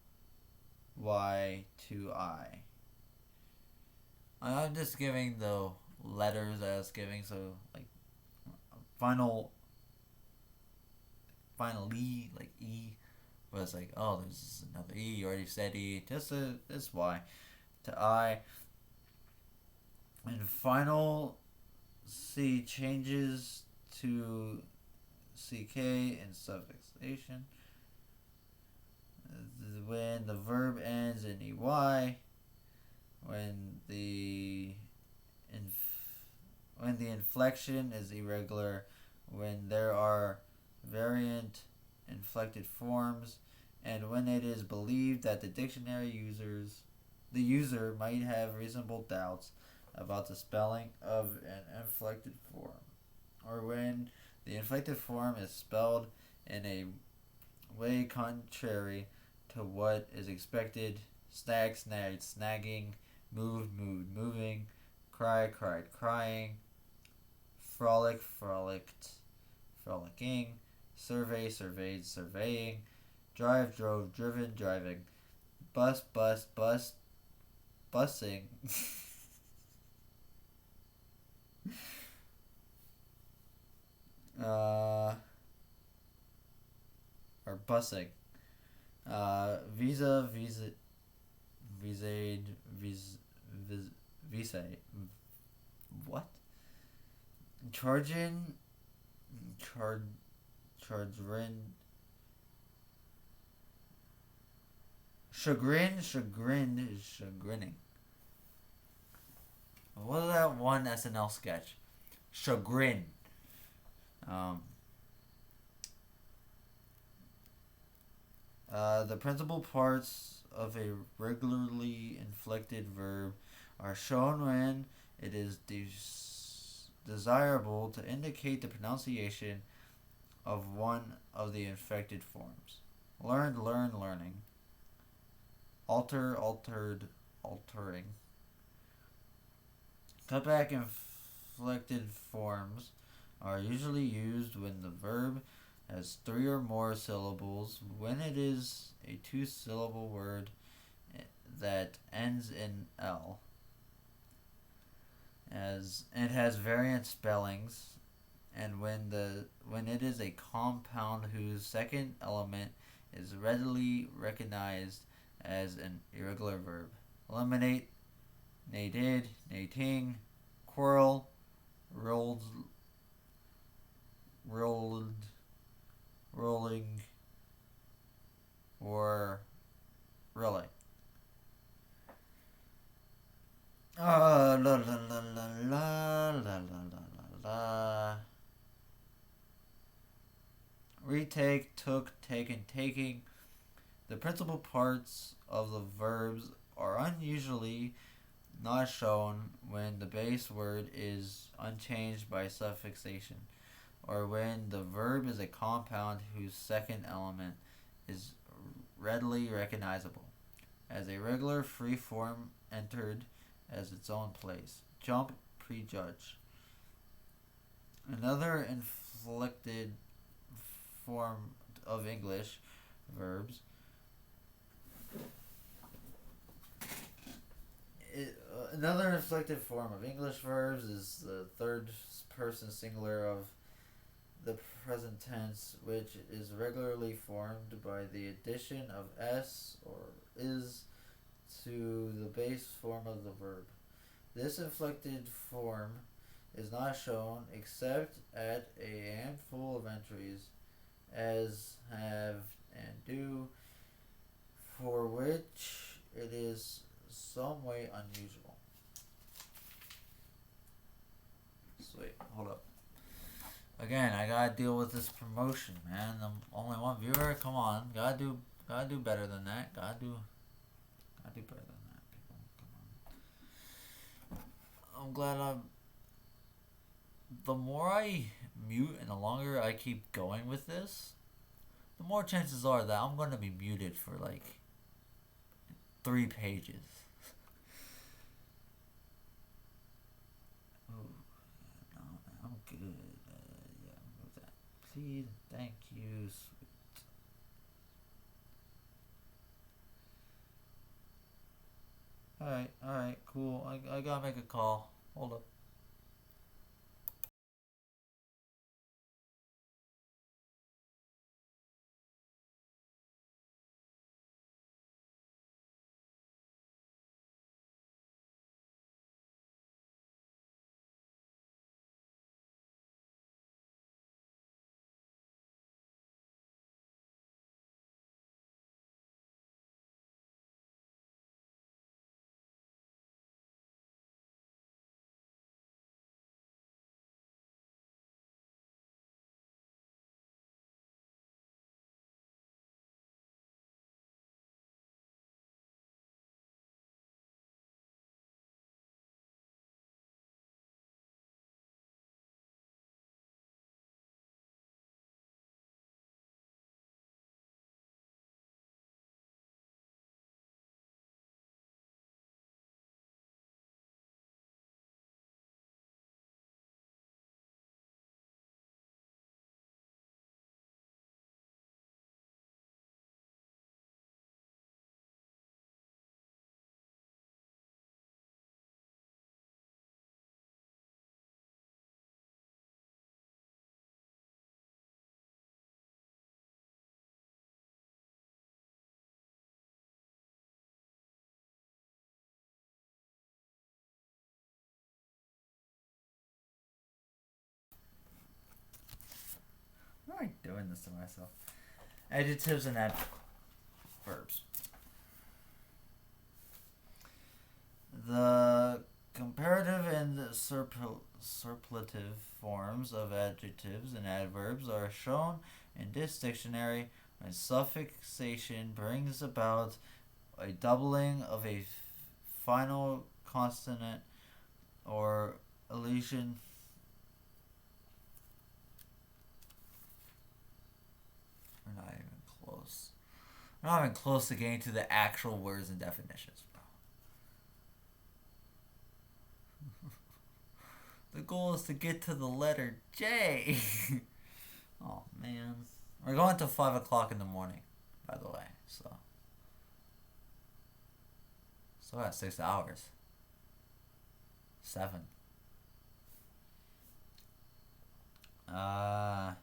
Speaker 1: Y to I. I'm just giving the letters I was giving, so like final finally like E was like, oh, there's another E, you already said E, just this Y to I. And final C changes to CK in suffixation when the verb ends in EY, when when the inflection is irregular, when there are variant inflected forms, and when it is believed that the user might have reasonable doubts about the spelling of an inflected form, or when the inflected form is spelled in a way contrary to what is expected. Snag, snagged, snagging, moved, moved, moving, cry, cried, crying, frolic, frolicked, frolicking, survey, surveyed, surveying, drive, drove, driven, driving, bus, bus, bus, bussing. uh, or bussing. Visa, visa, visade, visa, what? Charging, charge, chargerin, chagrin, chagrin is chagrining. What was that one SNL sketch? Chagrin. Um, the principal parts of a regularly inflected verb are shown when it is desirable to indicate the pronunciation of one of the inflected forms. Learned, learn, learning. Alter, altered, altering. Cutback inflected forms are usually used when the verb has three or more syllables, when it is a two-syllable word that ends in L, as it has variant spellings, and when it is a compound whose second element is readily recognized as an irregular verb. Eliminate, nay did, nay ting, quarrel, rolled, rolled, rolling, or really. La la la la la la la la la. Retake, took, taken, taking. The principal parts of the verbs are unusually not shown when the base word is unchanged by suffixation, or when the verb is a compound whose second element is readily recognizable, as a regular free form entered as its own place. Jump, prejudge. Another inflected form of English verbs another inflected form of English verbs is the third person singular of the present tense, which is regularly formed by the addition of s or is to the base form of the verb. This inflected form is not shown except at a handful of entries, as have and do, for which it is some way unusual. Sweet, hold up. Again, I gotta deal with this promotion, man. I'm only one viewer. Come on, gotta do better than that. Gotta do better than that, people. Come on. I'm glad I'm. The more I mute and the longer I keep going with this, the more chances are that I'm gonna be muted for like 3 pages. Oh, no, I'm good. Yeah, move that. Please, thank you. Alright, cool. I gotta make a call. Hold up. Why am I doing this to myself? Adjectives and adverbs. The comparative and superlative forms of adjectives and adverbs are shown in this dictionary when suffixation brings about a doubling of a final consonant or elision. We're not even close. We're not even close to getting to the actual words and definitions, bro. The goal is to get to the letter J. Oh man, we're going till 5 o'clock in the morning, by the way. So that's 6 hours. 7. Uh,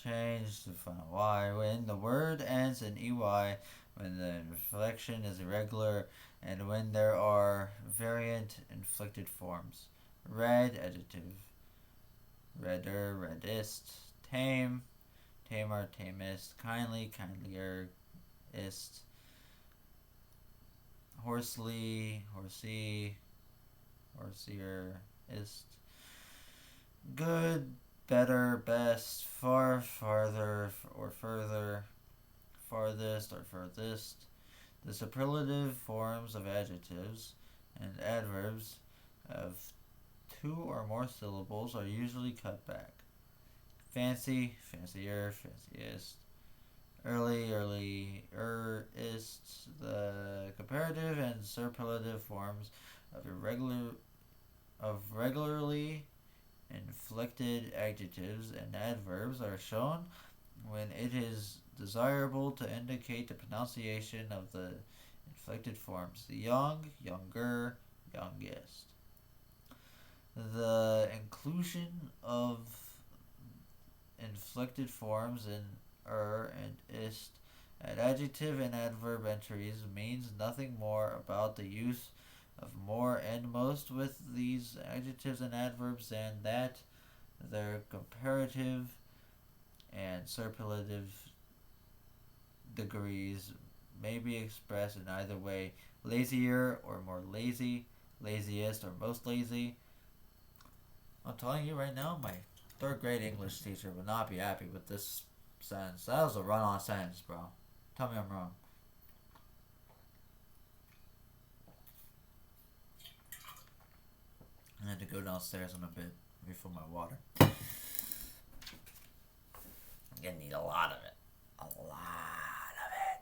Speaker 1: Change to final Y when the word ends in EY, when the inflection is irregular, and when there are variant inflected forms. Red, adjective. Redder, reddest. Tame, tamer, tamest. Kindly, kindlier, ist. Horsely, horsey, horsier, ist. Good, better, best, far, farther, or further, farthest, or furthest. The superlative forms of adjectives and adverbs of 2 or more syllables are usually cut back. Fancy, fancier, fanciest. Early, earliest. The comparative and superlative forms of regularly inflected adjectives and adverbs are shown when it is desirable to indicate the pronunciation of the inflected forms. The young, younger, youngest. The inclusion of inflected forms in and ist at adjective and adverb entries means nothing more about the use of more and most with these adjectives and adverbs than that their comparative and superlative degrees may be expressed in either way: lazier or more lazy, laziest or most lazy. I'm telling you right now, my third grade English teacher would not be happy with this sentence. That was a run on sentence, bro. Tell me I'm wrong. I had to go downstairs in a bit, refill my water. I'm gonna need a lot of it. A lot of it.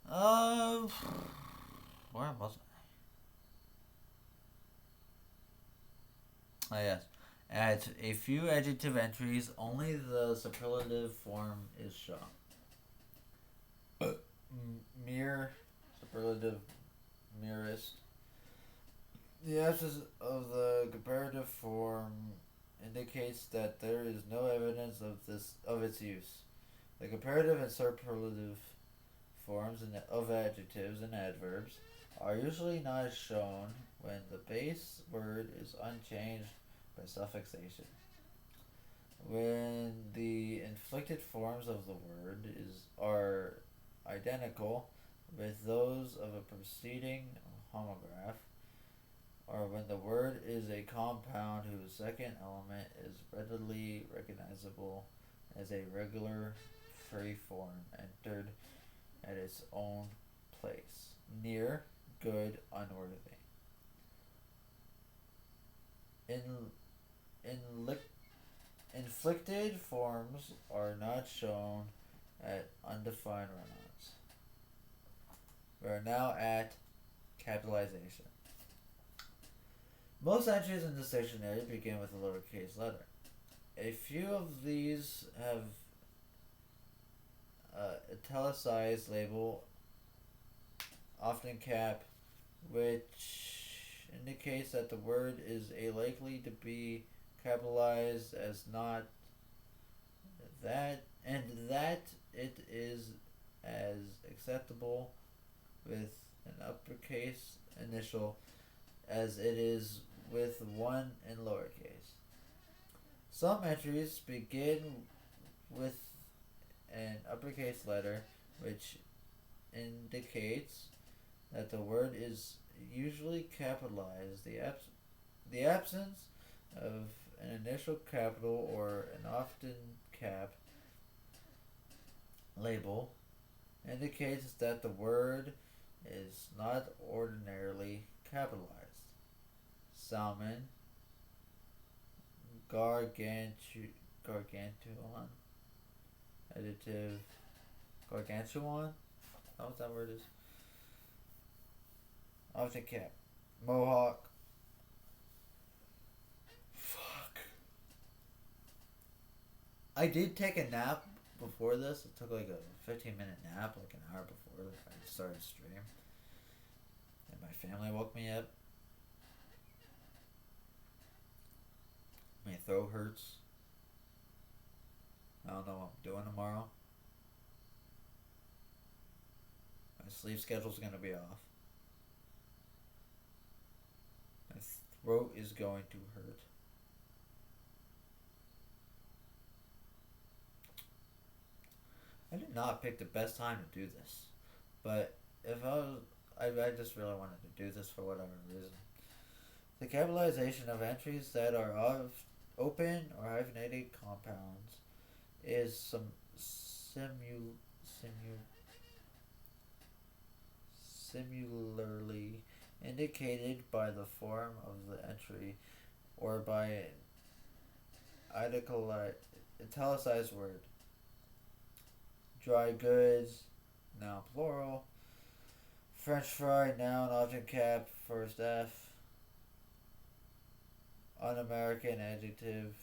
Speaker 1: A lot. Where was I? Oh, yes. At a few adjective entries, only the superlative form is shown. Mere, superlative, merest. The absence of the comparative form indicates that there is no evidence of its use. The comparative and superlative forms of adjectives and adverbs are usually not shown when the base word is unchanged by suffixation. When the inflected forms of the word are identical with those of a preceding homograph, or when the word is a compound whose second element is readily recognizable as a regular free form entered at its own place. Near, good, unworthy. In, inflected forms are not shown at undefined run-ons. We are now at capitalization. Most entries in this dictionary begin with a lowercase letter. A few of these have italicized label, often cap, which indicates that the word is likely to be capitalized as not that, and that it is as acceptable with an uppercase initial as it is with one in lowercase. Some entries begin with an uppercase letter, which indicates that the word is usually capitalized. The absence of an initial capital or an often cap label indicates that the word is not ordinarily capitalized. Salmon, gargantuan, adjective, gargantuan. Is that what that word is? Often cap. Mohawk. Fuck. I did take a nap before this. It took like a 15-minute nap, like an hour before I started stream. And my family woke me up. My throat hurts. I don't know what I'm doing tomorrow. My sleep schedule's gonna be off. My throat is going to hurt. I did not pick the best time to do this, but if I just really wanted to do this for whatever reason. The capitalization of entries that are of open or hyphenated compounds is similarly indicated by the form of the entry or by an italicized word. Dry goods, noun plural. French fry, noun, object cap, first F. Un-American adjective.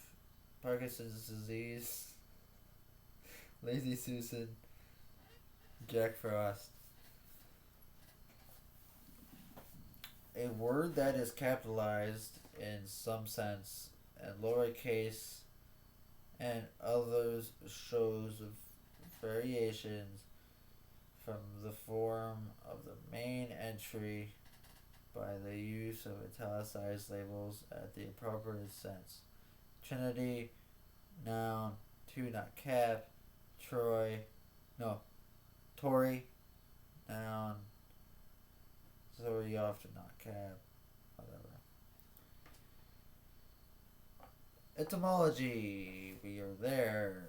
Speaker 1: Parkinson's disease. Lazy Susan. Jack Frost. A word that is capitalized in some sense and lowercase and others shows variations from the form of the main entry by the use of italicized labels at the appropriate sense. Trinity, noun. Two, not cap. Troy, no, Tory, noun. Three, often, not cap. Whatever. Etymology. We are there.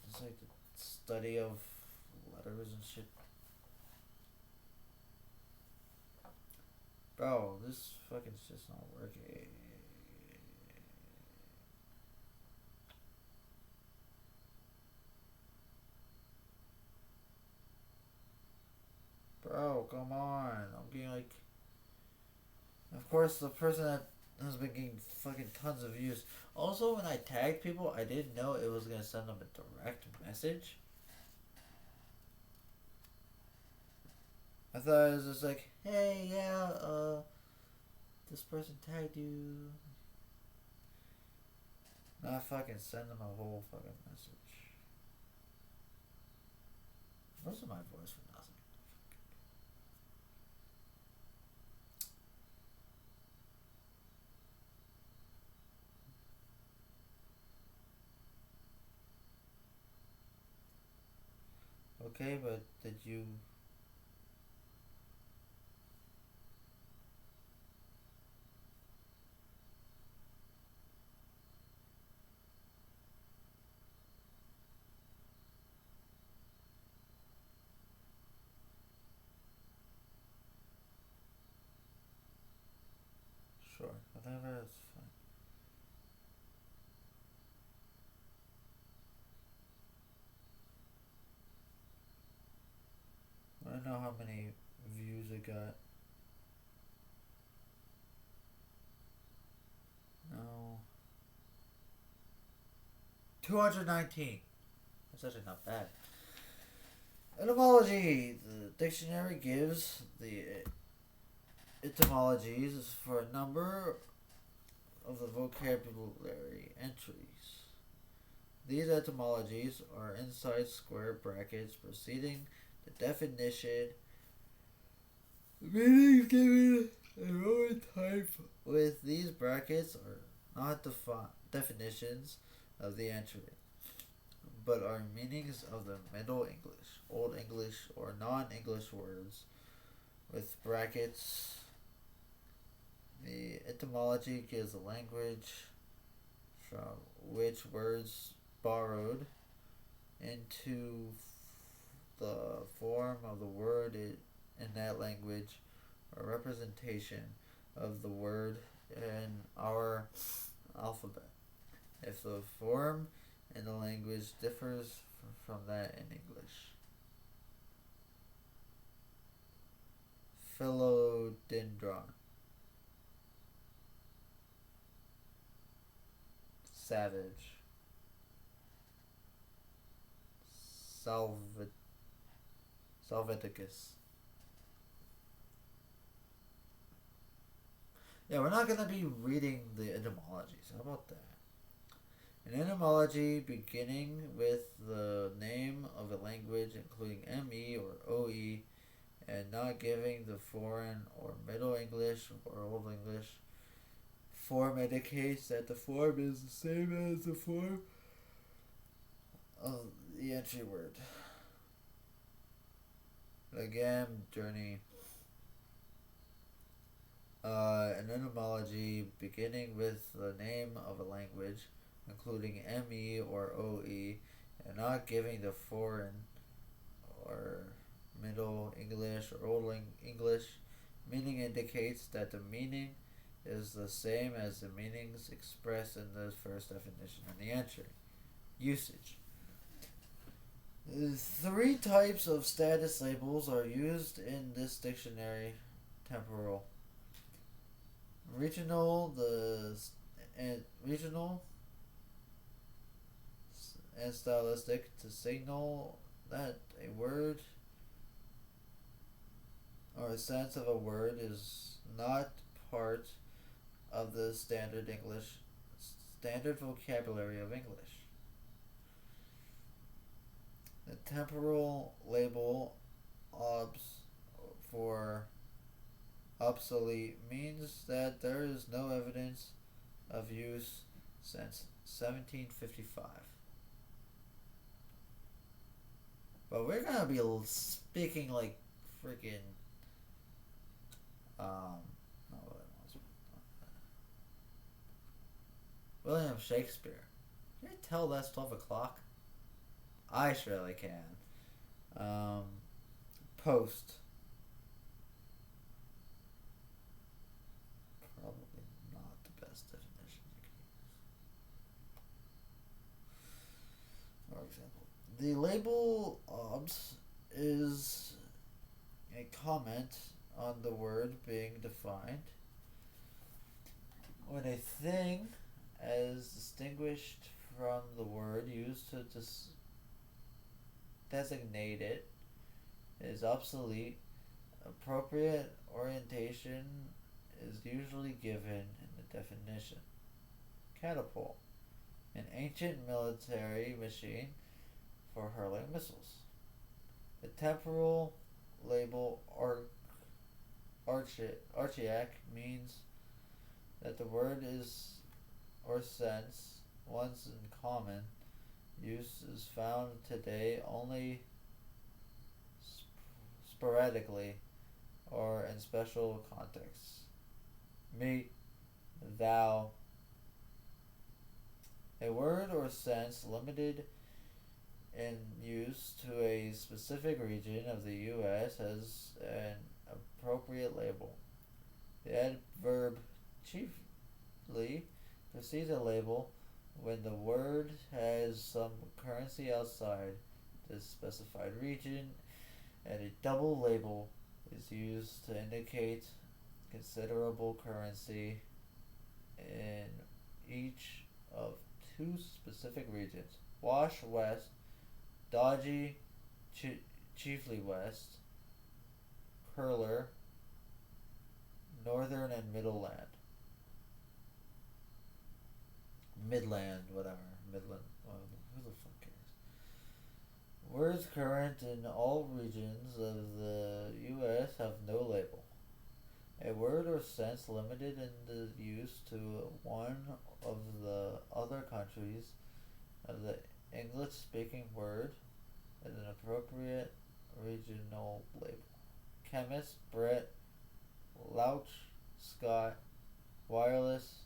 Speaker 1: It's like the study of letters and shit. Bro, this fucking shit's not working. Bro, come on. I'm getting like. Of course, the person that has been getting fucking tons of views. Also, when I tagged people, I didn't know it was gonna send them a direct message. I thought it was just like, hey, yeah, this person tagged you. Not fucking send them a whole fucking message. Most of my voice for nothing. Okay, but did you? Sure, whatever, it's fine. I don't know how many views it got. No. 219. That's actually not bad. Etymology. The dictionary gives the etymologies for a number of the vocabulary entries. These etymologies are inside square brackets preceding the definition. The meanings given in Roman type with these brackets are not definitions of the entry, but are meanings of the Middle English, Old English, or non English words with brackets. The etymology gives the language from which words borrowed into the form of the word in that language or representation of the word in our alphabet. If the form in the language differs from that in English. Philodendron. Savage. Salviticus. Yeah, we're not gonna be reading the etymologies. How about that? An etymology beginning with the name of a language, including ME or OE, and not giving the foreign or Middle English or Old English form, indicates that the form is the same as the form of the entry word. Again, journey. An etymology beginning with the name of a language, including ME or OE, and not giving the foreign or Middle English or Old English meaning, indicates that the meaning is the same as the meanings expressed in the first definition in the entry. Usage. Three types of status labels are used in this dictionary. Temporal, regional, regional and stylistic, to signal that a word or a sense of a word is not part of the standard vocabulary of English. The temporal label for obsolete means that there is no evidence of use since 1755. But we're gonna be speaking like freaking no, William Shakespeare. Can you tell that's 12 o'clock? I surely can. Post. Probably not the best definition you can use. For example, the label obs is a comment on the word being defined when a thing as distinguished from the word used to designate it is obsolete. Appropriate orientation is usually given in the definition. Catapult, an ancient military machine for hurling missiles. The temporal label archaic means that the word is or sense once in common use is found today only sporadically or in special contexts. Me, thou. A word or sense limited in use to a specific region of the U.S. has an appropriate label. The adverb chiefly precedes a label when the word has some currency outside the specified region, and a double label is used to indicate considerable currency in each of two specific regions. Wash, west. Dodgy, chiefly west. Curler, northern and middle land. Midland, whatever. Midland. Who the fuck cares? Words current in all regions of the U.S. have no label. A word or sense limited in the use to one of the other countries of the English-speaking word is an appropriate regional label. Chemist, Brit, Louch, Scott, wireless.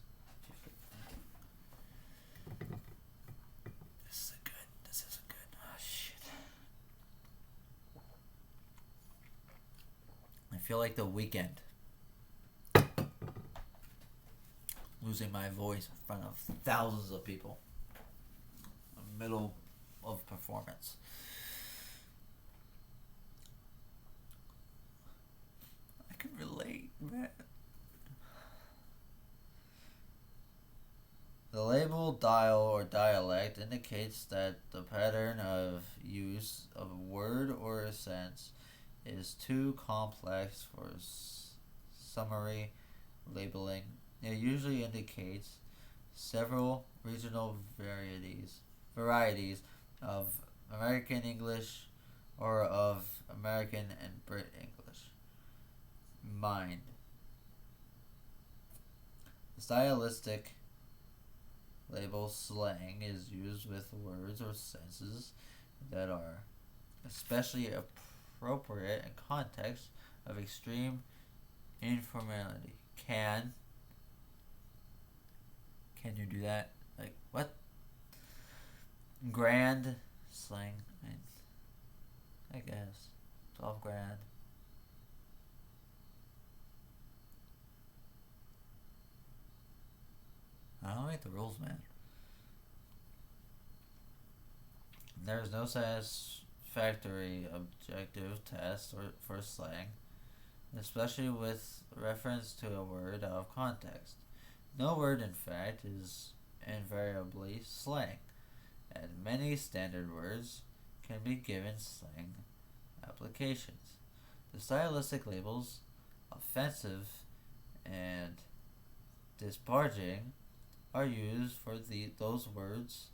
Speaker 1: This isn't good. Oh, shit. I feel like The Weeknd. Losing my voice in front of thousands of people. In the middle of performance. I can relate, man. The label dial or dialect indicates that the pattern of use of a word or a sense is too complex for summary labeling. It usually indicates several regional varieties of American English or of American and Brit English. Mind. The stylistic label slang is used with words or senses that are especially appropriate in context of extreme informality. Can you do that? Like, what? Grand slang. I guess. 12 grand. I don't make the rules, man. There's no satisfactory objective test for slang, especially with reference to a word out of context. No word, in fact, is invariably slang, and many standard words can be given slang applications. The stylistic labels offensive and disparaging are used for those words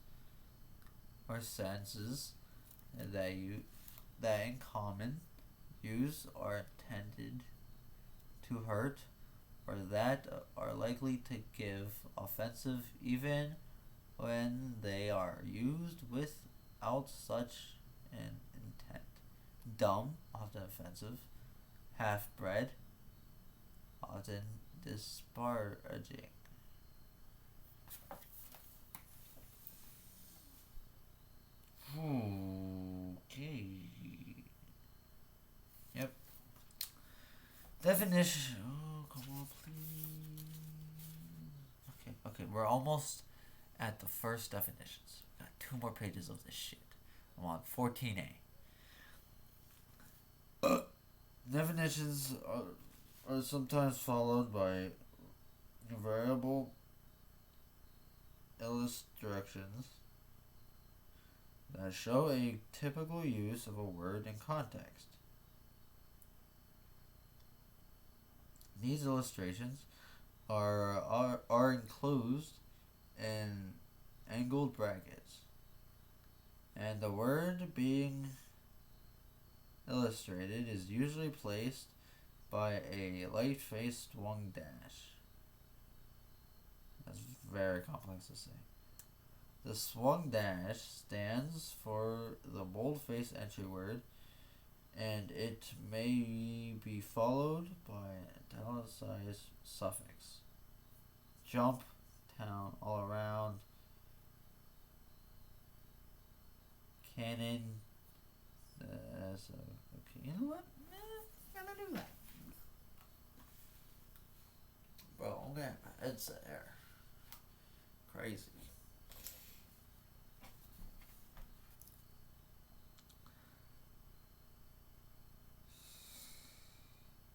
Speaker 1: or senses that in common use are intended to hurt or that are likely to give offensive even when they are used without such an intent. Dumb, often offensive. Half-bred, often disparaging. Okay. Yep. Definition. Oh, come on, please. Okay. We're almost at the first definitions. Got 2 more pages of this shit. I'm on 14A. Definitions are sometimes followed by variable illustrations that show a typical use of a word in context. These illustrations are enclosed in angled brackets, and the word being illustrated is usually placed by a light-faced swung dash. That's very complex to say. The swung dash stands for the bold-faced entry word, and it may be followed by an italicized suffix. Jump, town, all around, cannon. So, okay, you know what? I'm gonna do that. Bro, I'm gonna have my headset there. Crazy.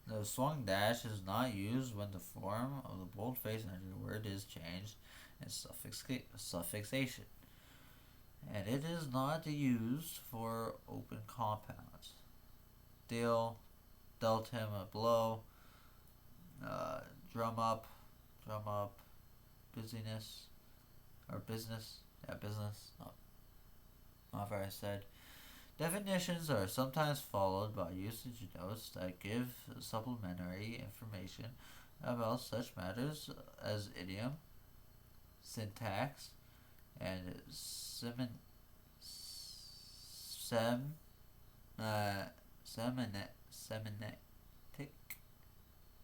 Speaker 1: The swung dash is not used when the form of the bold-faced entry word is changed in suffixation, and it is not used for open compounds. Dealt him a blow, drum up, business. Not very said. Definitions are sometimes followed by usage notes that give supplementary information about such matters as idiom, syntax, and semantic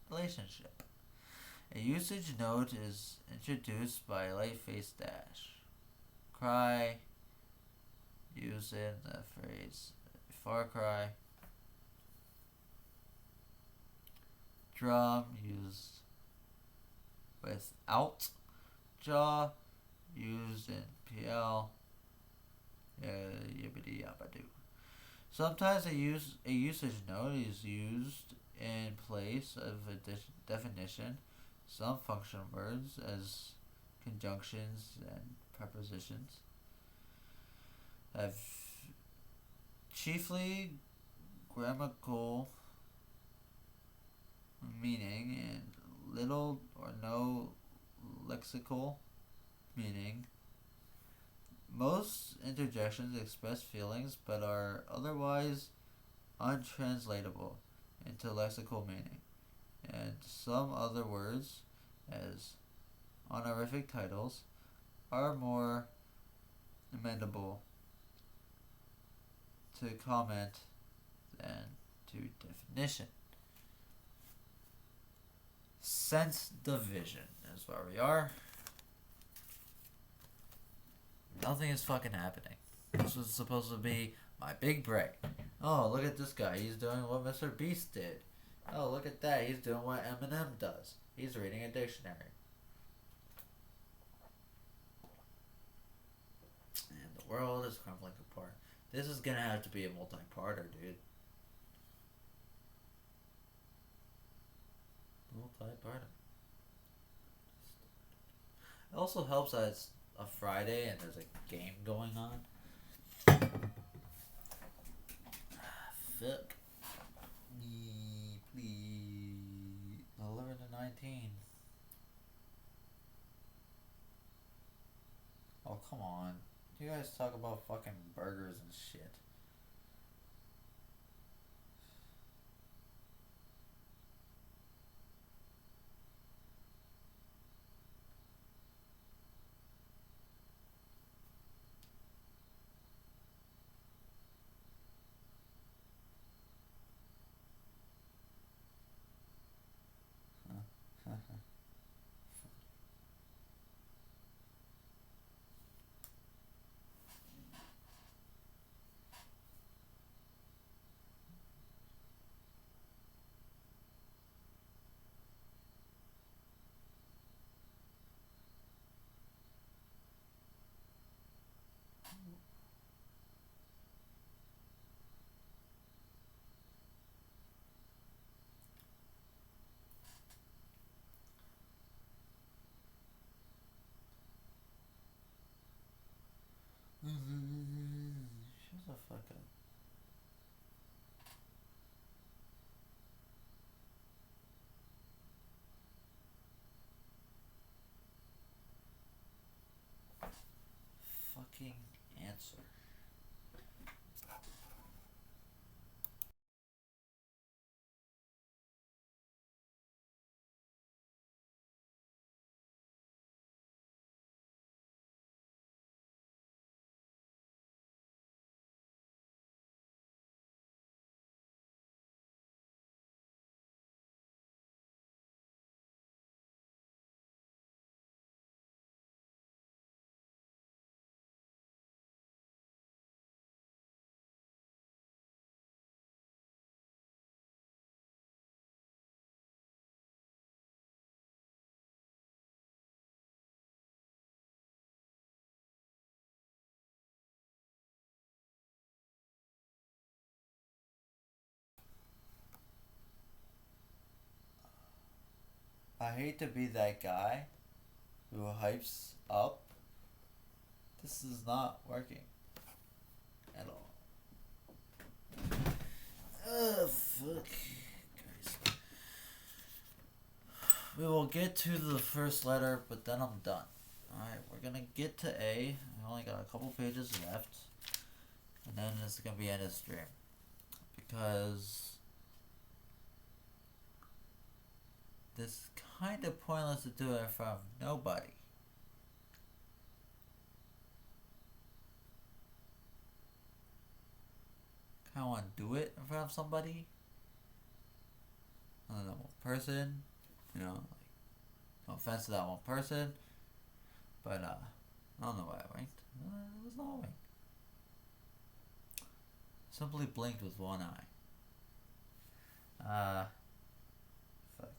Speaker 1: relationship. A usage note is introduced by a light-faced dash. Cry, used in the phrase far cry. Drum, used without jaw, used in PL. Yibbity yabba-doo. Sometimes a usage note is used in place of a definition. Some function words, as conjunctions and prepositions, have chiefly grammatical meaning and little or no lexical meaning. Most interjections express feelings but are otherwise untranslatable into lexical meaning, and some other words, as honorific titles, are more amenable to comment than to definition. Sense division is where we are. Nothing is fucking happening. This was supposed to be my big break. Oh, look at this guy. He's doing what Mr. Beast did. Oh, look at that. He's doing what Eminem does. He's reading a dictionary. And the world is crumbling apart. This is gonna have to be a multi-parter, dude. Multi-parter. It also helps that it's a Friday and there's a game going on. Fuck me, please. 11-19. Oh, come on. You guys talk about fucking burgers and shit. Shut the fuck up. Fucking answer. I hate to be that guy who hypes up. This is not working at all. Fuck. Guys. We will get to the first letter, but then I'm done. Alright, we're gonna get to A. We only got a couple pages left. And then it's gonna be end of stream. Because this kind of pointless to do it in front of nobody. Kind of want to do it in front of somebody. I don't know, one person. You know, like, no offense to that one person. But, I don't know why I winked. It was not a wink. Simply blinked with one eye. Fuck.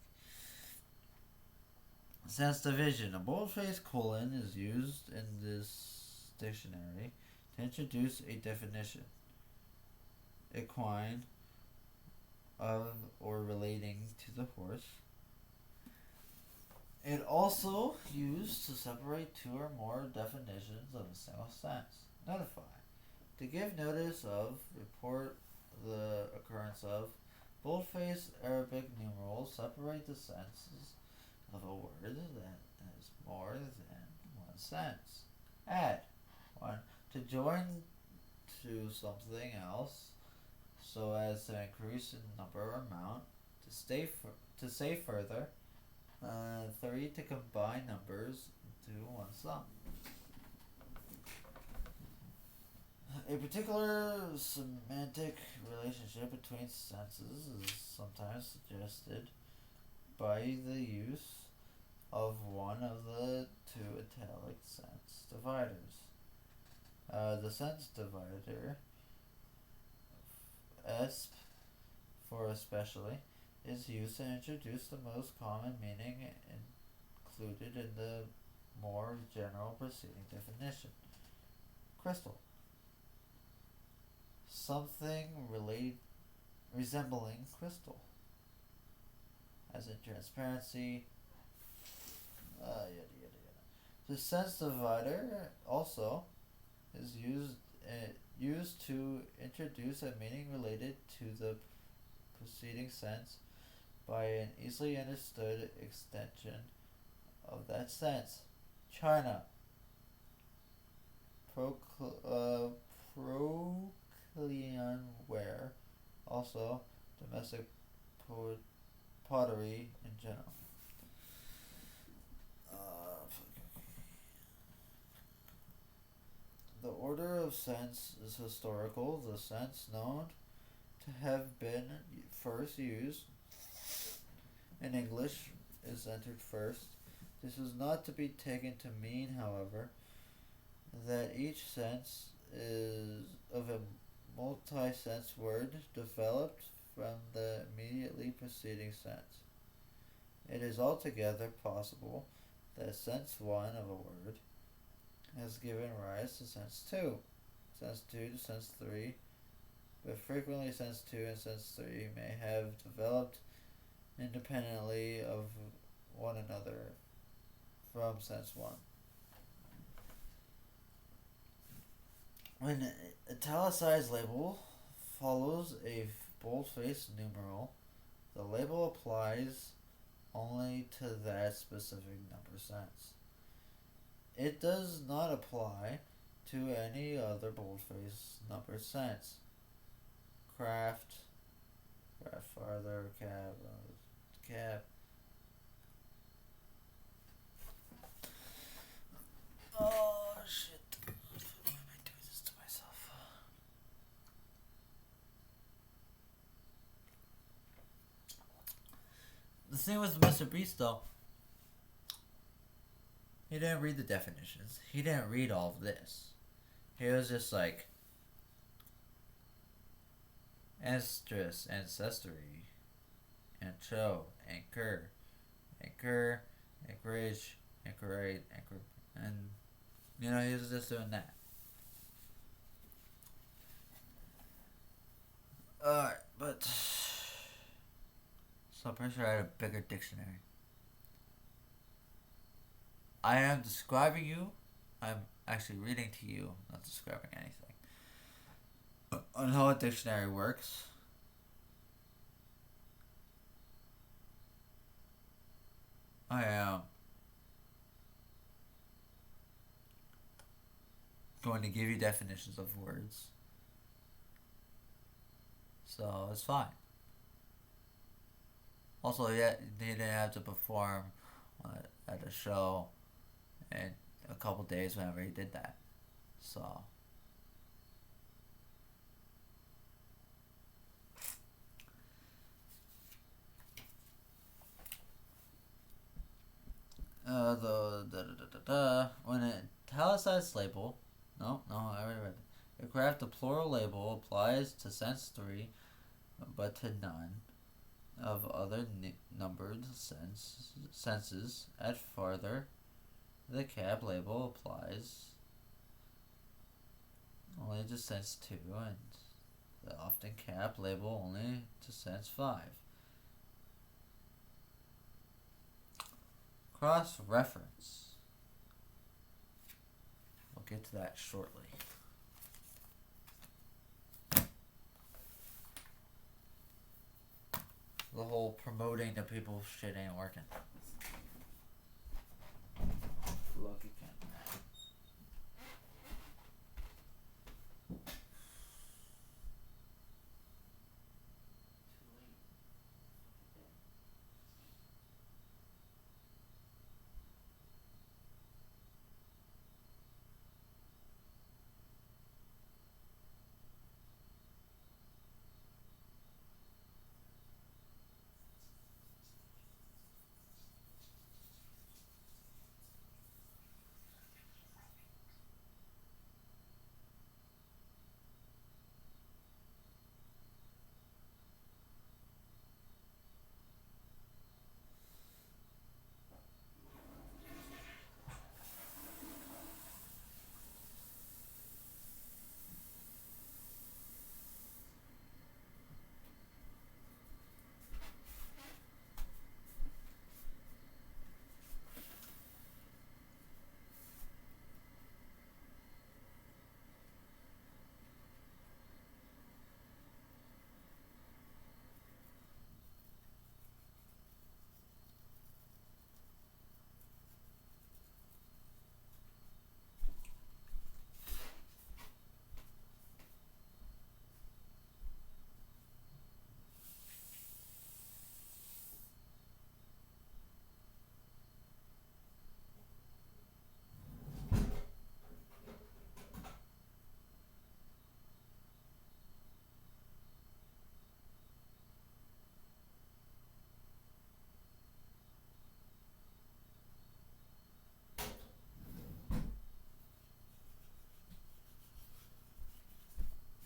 Speaker 1: Sense division. A boldface colon is used in this dictionary to introduce a definition. Equine of or relating to the horse. It also used to separate two or more definitions of a single sense. Notify. To give notice of, report the occurrence of. Boldface Arabic numerals separate the senses of a word that has more than one sense. Add. 1. To join to something else so as to increase in number or amount. To say further. 3. To combine numbers into one sum. A particular semantic relationship between senses is sometimes suggested by the use of one of the two italic sense dividers. The sense divider, ESP for especially, is used to introduce the most common meaning included in the more general preceding definition. Crystal. Something resembling crystal. As in transparency. Yada yada yada. The sense divider also is used to introduce a meaning related to the preceding sense by an easily understood extension of that sense. China. Procleanware, also domestic pottery in general. The order of sense is historical. The sense known to have been first used in English is entered first. This is not to be taken to mean, however, that each sense is of a multi-sense word developed from the immediately preceding sense. It is altogether possible that sense one of a word has given rise to sense 2, sense 2 to sense 3, but frequently sense 2 and sense 3 may have developed independently of one another from sense 1. When an italicized label follows a bold-faced numeral, the label applies only to that specific number sense. It does not apply to any other bold-faced number sense. Craft farther, cap. Oh shit. Why am I doing this to myself? The thing with Mr. Beast though, he didn't read the definitions. He didn't read all of this. He was just like estrus, ancestry, antro, anchor, anchorage, anchorate, and he was just doing that. Alright, but so I'm pretty sure I had a bigger dictionary. I am describing you. I'm actually reading to you, not describing anything. On how a dictionary works. I am going to give you definitions of words. So it's fine. Also, yeah, they didn't have to perform at a show in a couple days whenever he did that. So. When an italicized label, no, I already read it. Aircraft, the plural label applies to sense 3, but to none of other numbered senses. At farther, the cap label applies only to sense 2, and the often cap label only to sense 5. Cross-reference. We'll get to that shortly. The whole promoting to people shit ain't working. Look again.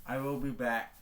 Speaker 1: I will be back.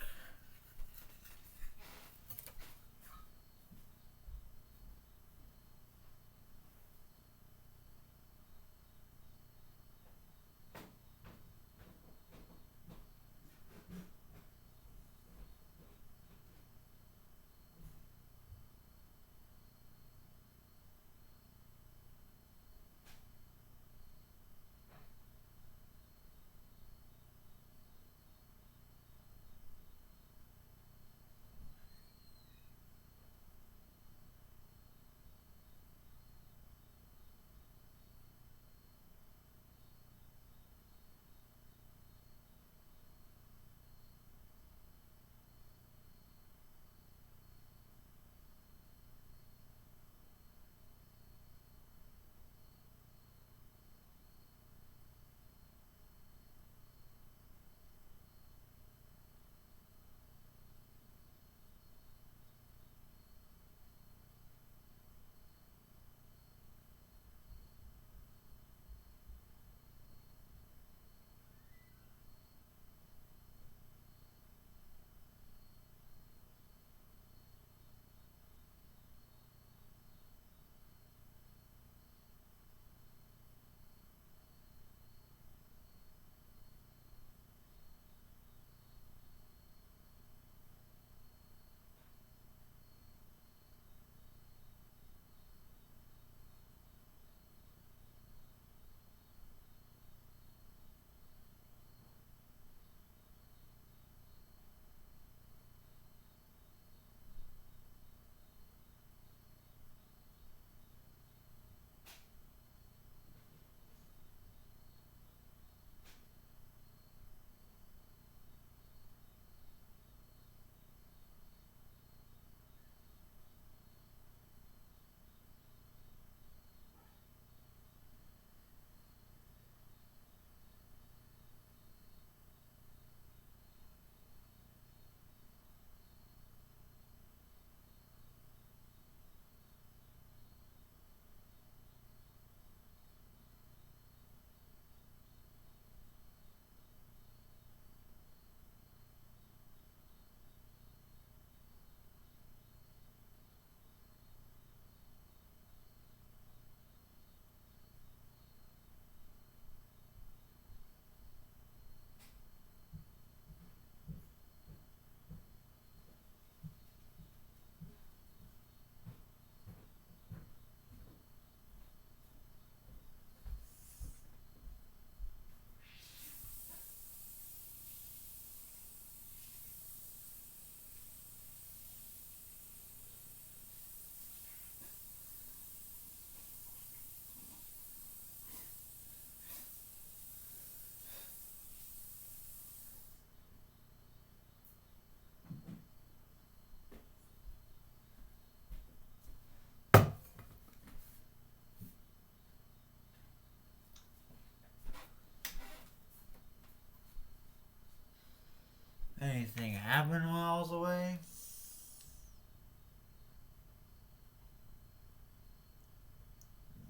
Speaker 1: cabin miles away?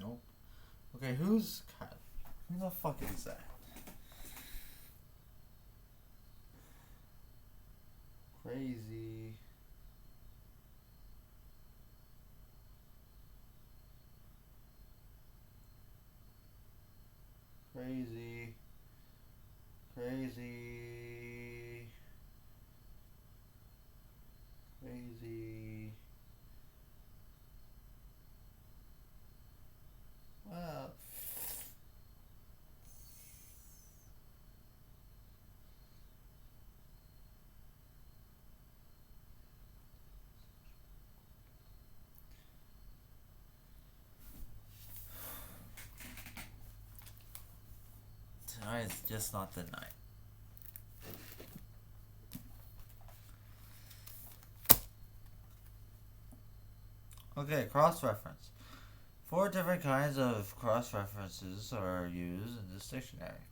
Speaker 1: Nope. Okay, who the fuck is that? Crazy. Crazy. Crazy. Crazy. Well, tonight is just not the night. Okay, cross-reference. 4 different kinds of cross-references are used in this dictionary.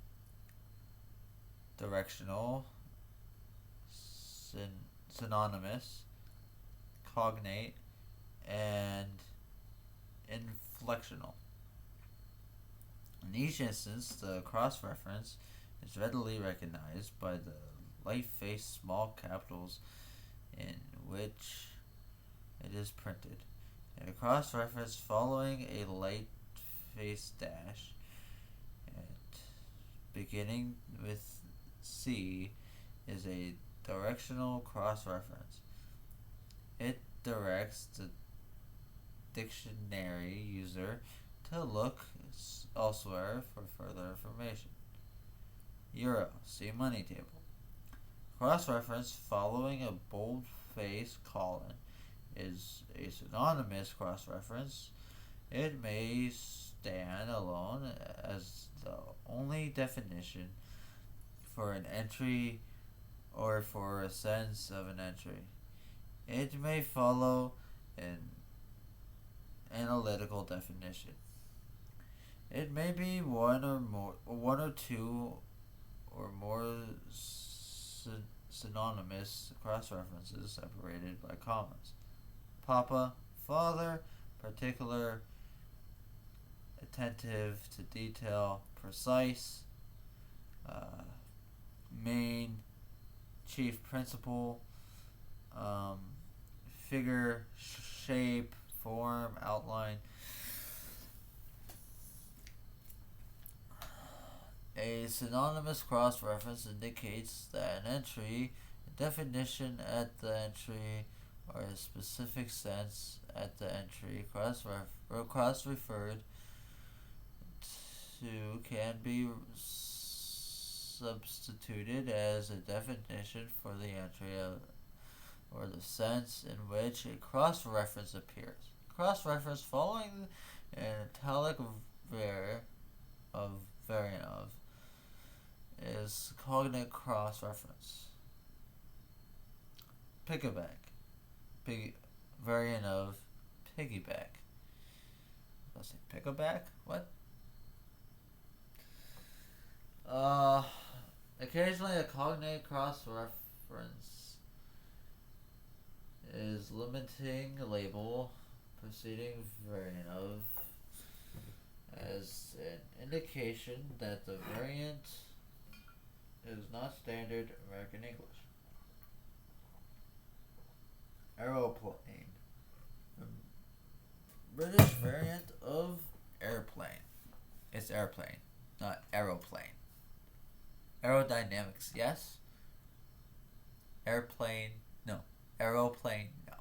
Speaker 1: Directional, synonymous, cognate, and inflectional. In each instance, the cross-reference is readily recognized by the light-faced small capitals in which it is printed. A cross-reference following a light-faced dash and beginning with C is a directional cross-reference. It directs the dictionary user to look elsewhere for further information. Euro, see money table. Cross-reference following a bold-faced colon is a synonymous cross-reference. It may stand alone as the only definition for an entry or for a sense of an entry. It may follow an analytical definition. It may be one or two or more synonymous cross-references separated by commas. Papa, father, particular, attentive to detail, precise, main, chief principle, figure, shape, form, outline. A synonymous cross-reference indicates that an entry, a definition at the entry, or a specific sense at the entry cross-referred to can be substituted as a definition for the entry or the sense in which a cross-reference appears. Cross-reference following an italic variant of is cognate cross-reference. Piggyback. Variant of piggyback. Let's say piggyback? What? Occasionally a cognate cross-reference is limiting label preceding variant of as an indication that the variant is not standard American English. Aeroplane. The British variant of airplane. It's airplane, not aeroplane. Aerodynamics, yes. Airplane, no. Aeroplane, no.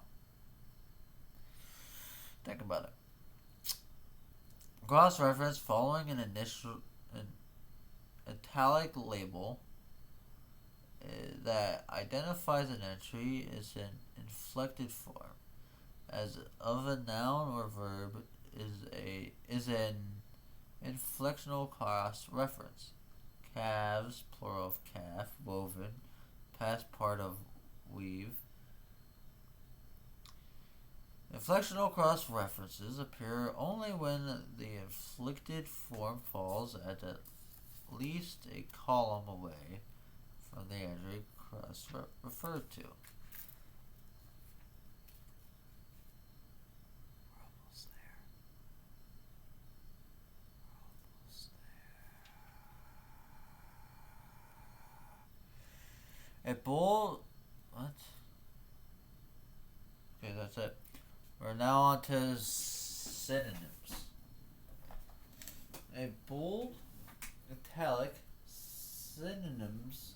Speaker 1: Think about it. Cross-reference following an italic label that identifies an entry is an inflected form, as of a noun or verb is an inflectional cross-reference. Calves, plural of calf, woven, past part of weave. Inflectional cross-references appear only when the inflected form falls at least a column away from the entry press referred to. Almost there. Almost there. A bold. What? Okay, that's it. We're now on to synonyms. A bold, italic synonyms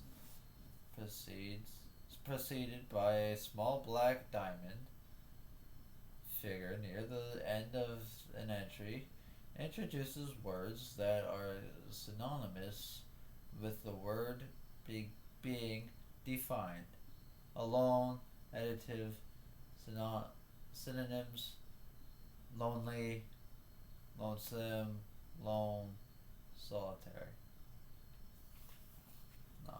Speaker 1: preceded by a small black diamond figure near the end of an entry introduces words that are synonymous with the word being defined. Alone, additive, synonyms, lonely, lonesome, lone, solitary. No.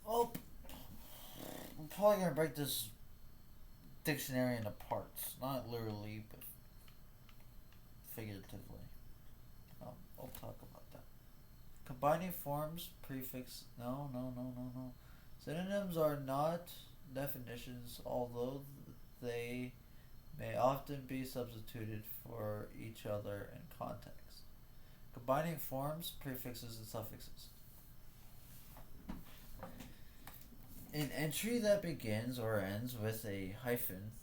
Speaker 1: Oh, I'm probably gonna break this dictionary into parts. Not literally, but figuratively. I'll talk about that. Combining forms, prefix. No. Synonyms are not definitions, although they may often be substituted for each other in context. Combining forms, prefixes, and suffixes. An entry that begins or ends with a hyphen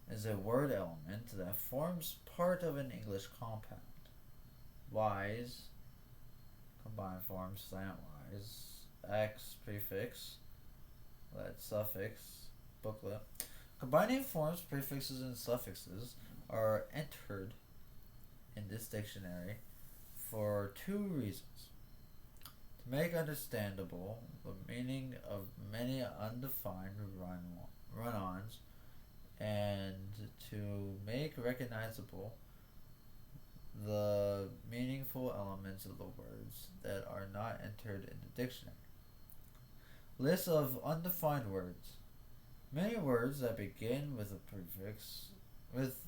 Speaker 1: is a word element that forms part of an English compound. Wise, combined form, slantwise, X prefix, let suffix, booklet. Combining forms, prefixes, and suffixes are entered in this dictionary for two reasons. To make understandable the meaning of many undefined run-ons and to make recognizable the meaningful elements of the words that are not entered in the dictionary. List of undefined words. Many words that begin with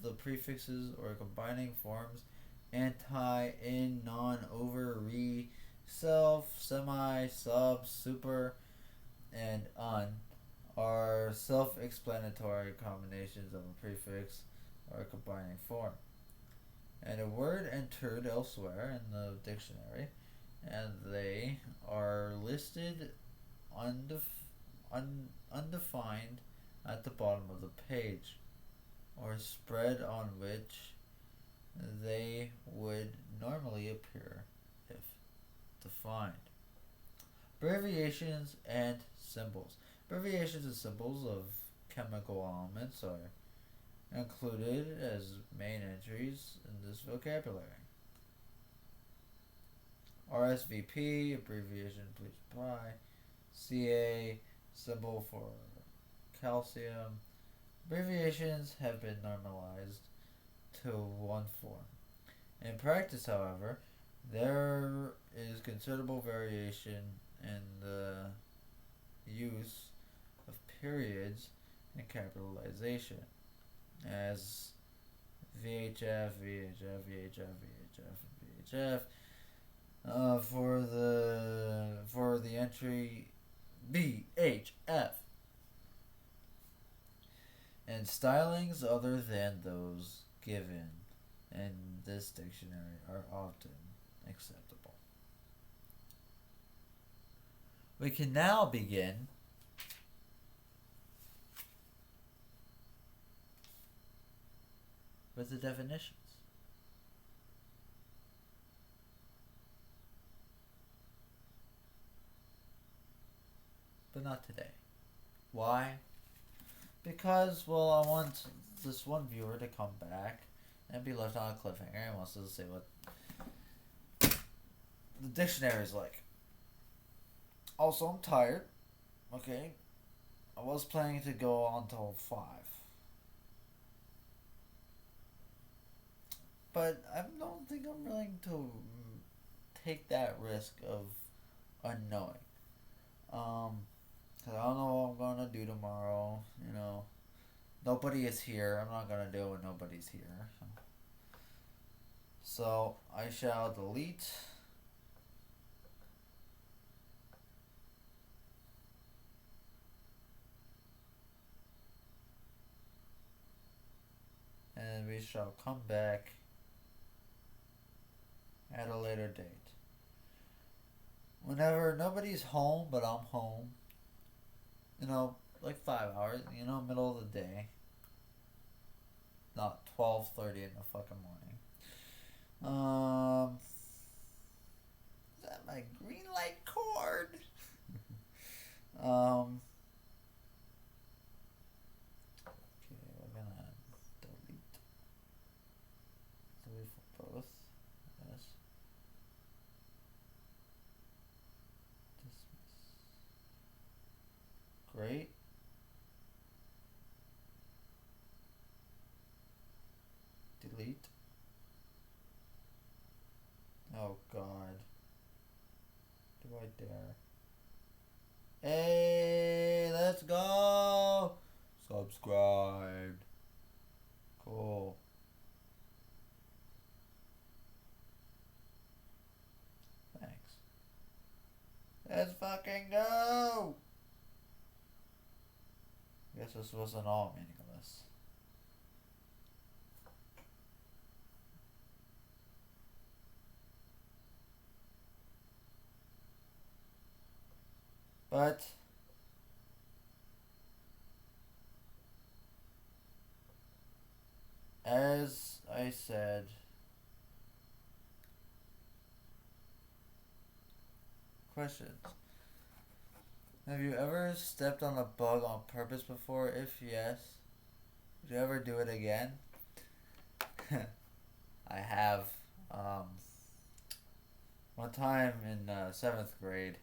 Speaker 1: the prefixes or combining forms anti, in, non, over, re, self, semi, sub, super, and un are self-explanatory combinations of a prefix or a combining form. And a word entered elsewhere in the dictionary, and they are listed undefined at the bottom of the page, or spread on which they would normally appear if defined. Abbreviations and symbols. Abbreviations and symbols of chemical elements are included as main entries in this vocabulary. RSVP, abbreviation please apply. Ca, symbol for calcium. Abbreviations have been normalized to one form. In practice, however, there is considerable variation in the use of periods and capitalization, as VHF, for the entry BHF, and stylings other than those given in this dictionary are often acceptable. We can now begin with the definitions. But not today. Why? Because, well, I want this one viewer to come back and be left on a cliffhanger and wants to say what the dictionary is like. Also, I'm tired. Okay? I was planning to go on till 5. But I don't think I'm willing to take that risk of unknowing. 'Cause I don't know what I'm gonna do tomorrow. You know, nobody is here. I'm not gonna do it when nobody's here. So I shall delete. And we shall come back at a later date. Whenever nobody's home, but I'm home. You know, like 5 hours. You know, middle of the day. Not 12:30 in the fucking morning. Is that my green light cord? um. Okay, we're gonna delete. Delete for both. Yes. Dismiss. Great. Delete. Oh God. Do I dare? Hey, let's go! Subscribed. Cool. Thanks. Let's fucking go! Guess this wasn't all meaningless. But as I said, questions. Have you ever stepped on a bug on purpose before? If yes, would you ever do it again? I have. Um, One time in 7th grade.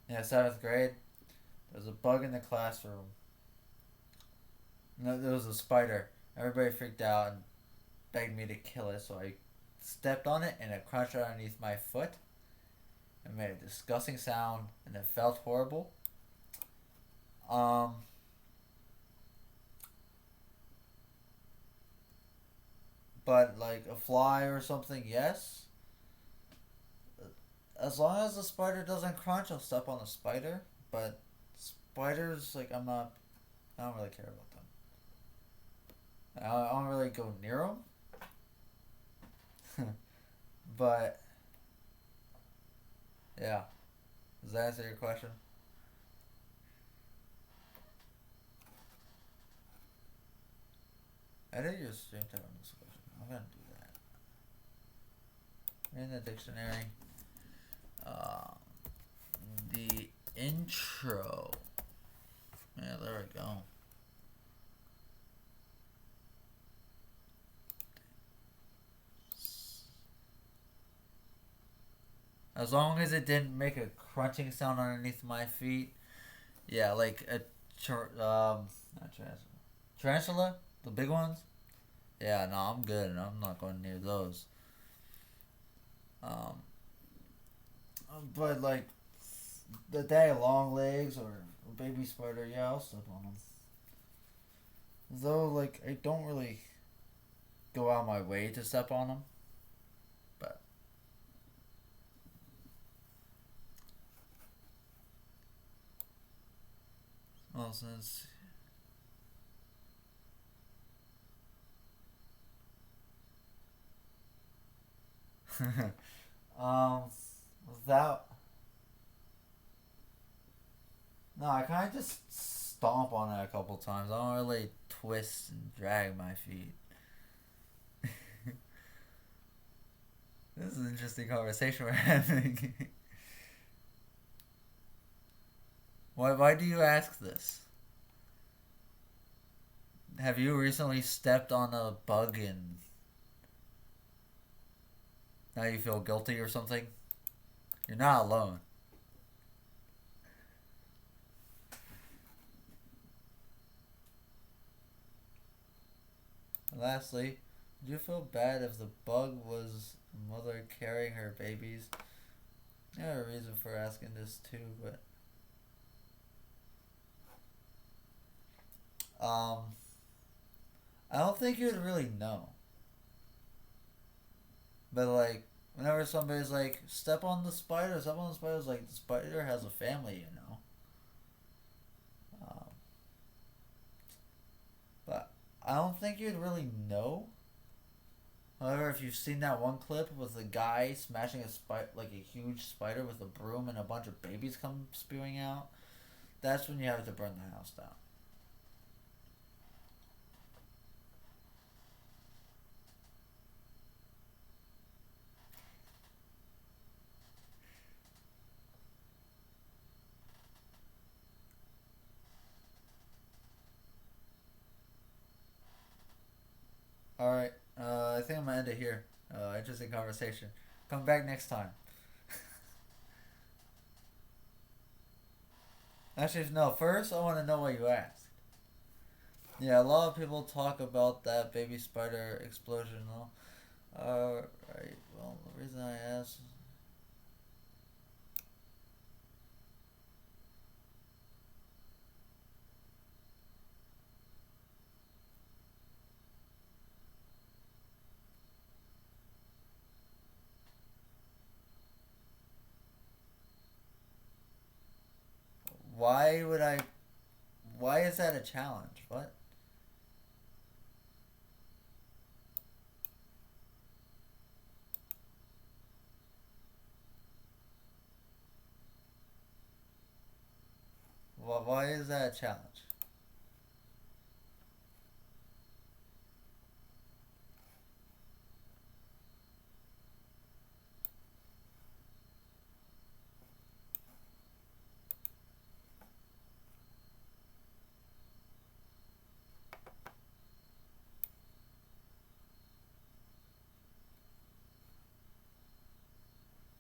Speaker 1: Yeah, 7th grade. There was a bug in the classroom. No, there was a spider. Everybody freaked out and begged me to kill it, so I stepped on it and it crunched underneath my foot. It made a disgusting sound and it felt horrible. Um, but like a fly or something, yes. As long as the spider doesn't crunch, I'll step on the spider. But spiders, like I'm not, I don't really care about them. I don't really go near them. But yeah, does that answer your question? Edit your stream time on this question. I'm gonna do that. In the dictionary, uh, the intro. Yeah, there we go. As long as it didn't make a crunching sound underneath my feet. Yeah, like a not tarantula. Tarantula, the big ones. Yeah, no, I'm good. I'm not going near those. Um, but like the day long legs or a baby spider, yeah, I'll step on them. Though, like, I don't really go out my way to step on them. But well, since um, without no, I kind of just stomp on it a couple times. I don't really twist and drag my feet. This is an interesting conversation we're having. Why do you ask this? Have you recently stepped on a bug and now you feel guilty or something? You're not alone. And lastly, would you feel bad if the bug was a mother carrying her babies? I have a reason for asking this too, but Um, I don't think you would really know. But like, whenever somebody's like, step on the spider's like, the spider has a family, you know. Um, but I don't think you'd really know. However, if you've seen that one clip with a guy smashing a spider, like a huge spider with a broom and a bunch of babies come spewing out, that's when you have to burn the house down. All right, I think I'm gonna end it here. Interesting conversation. Come back next time. Actually, no. First, I want to know what you asked. Yeah, a lot of people talk about that baby spider explosion. Though. Right. Well, the reason I asked. Why would I? Why is that a challenge? What? Why is that a challenge?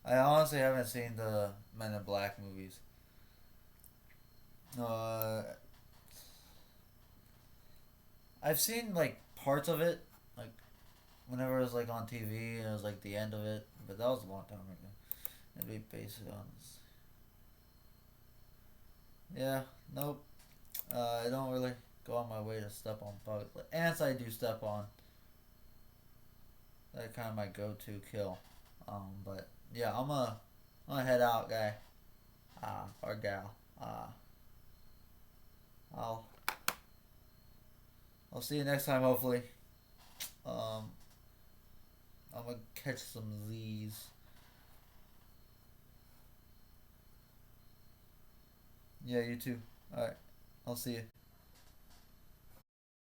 Speaker 1: I honestly haven't seen the Men in Black movies. Uh, I've seen like parts of it, like whenever it was like on TV and it was like the end of it, but that was a long time ago. It'd be based on. Yeah, nope. I don't really go on my way to step on bugs. Like, ants, I do step on. That kind of my go-to kill. But yeah, I'm gonna head out, guy. Or gal. I'll I'll see you next time, hopefully. Um, I'm gonna catch some Z's. Yeah, you too. All right, I'll see you.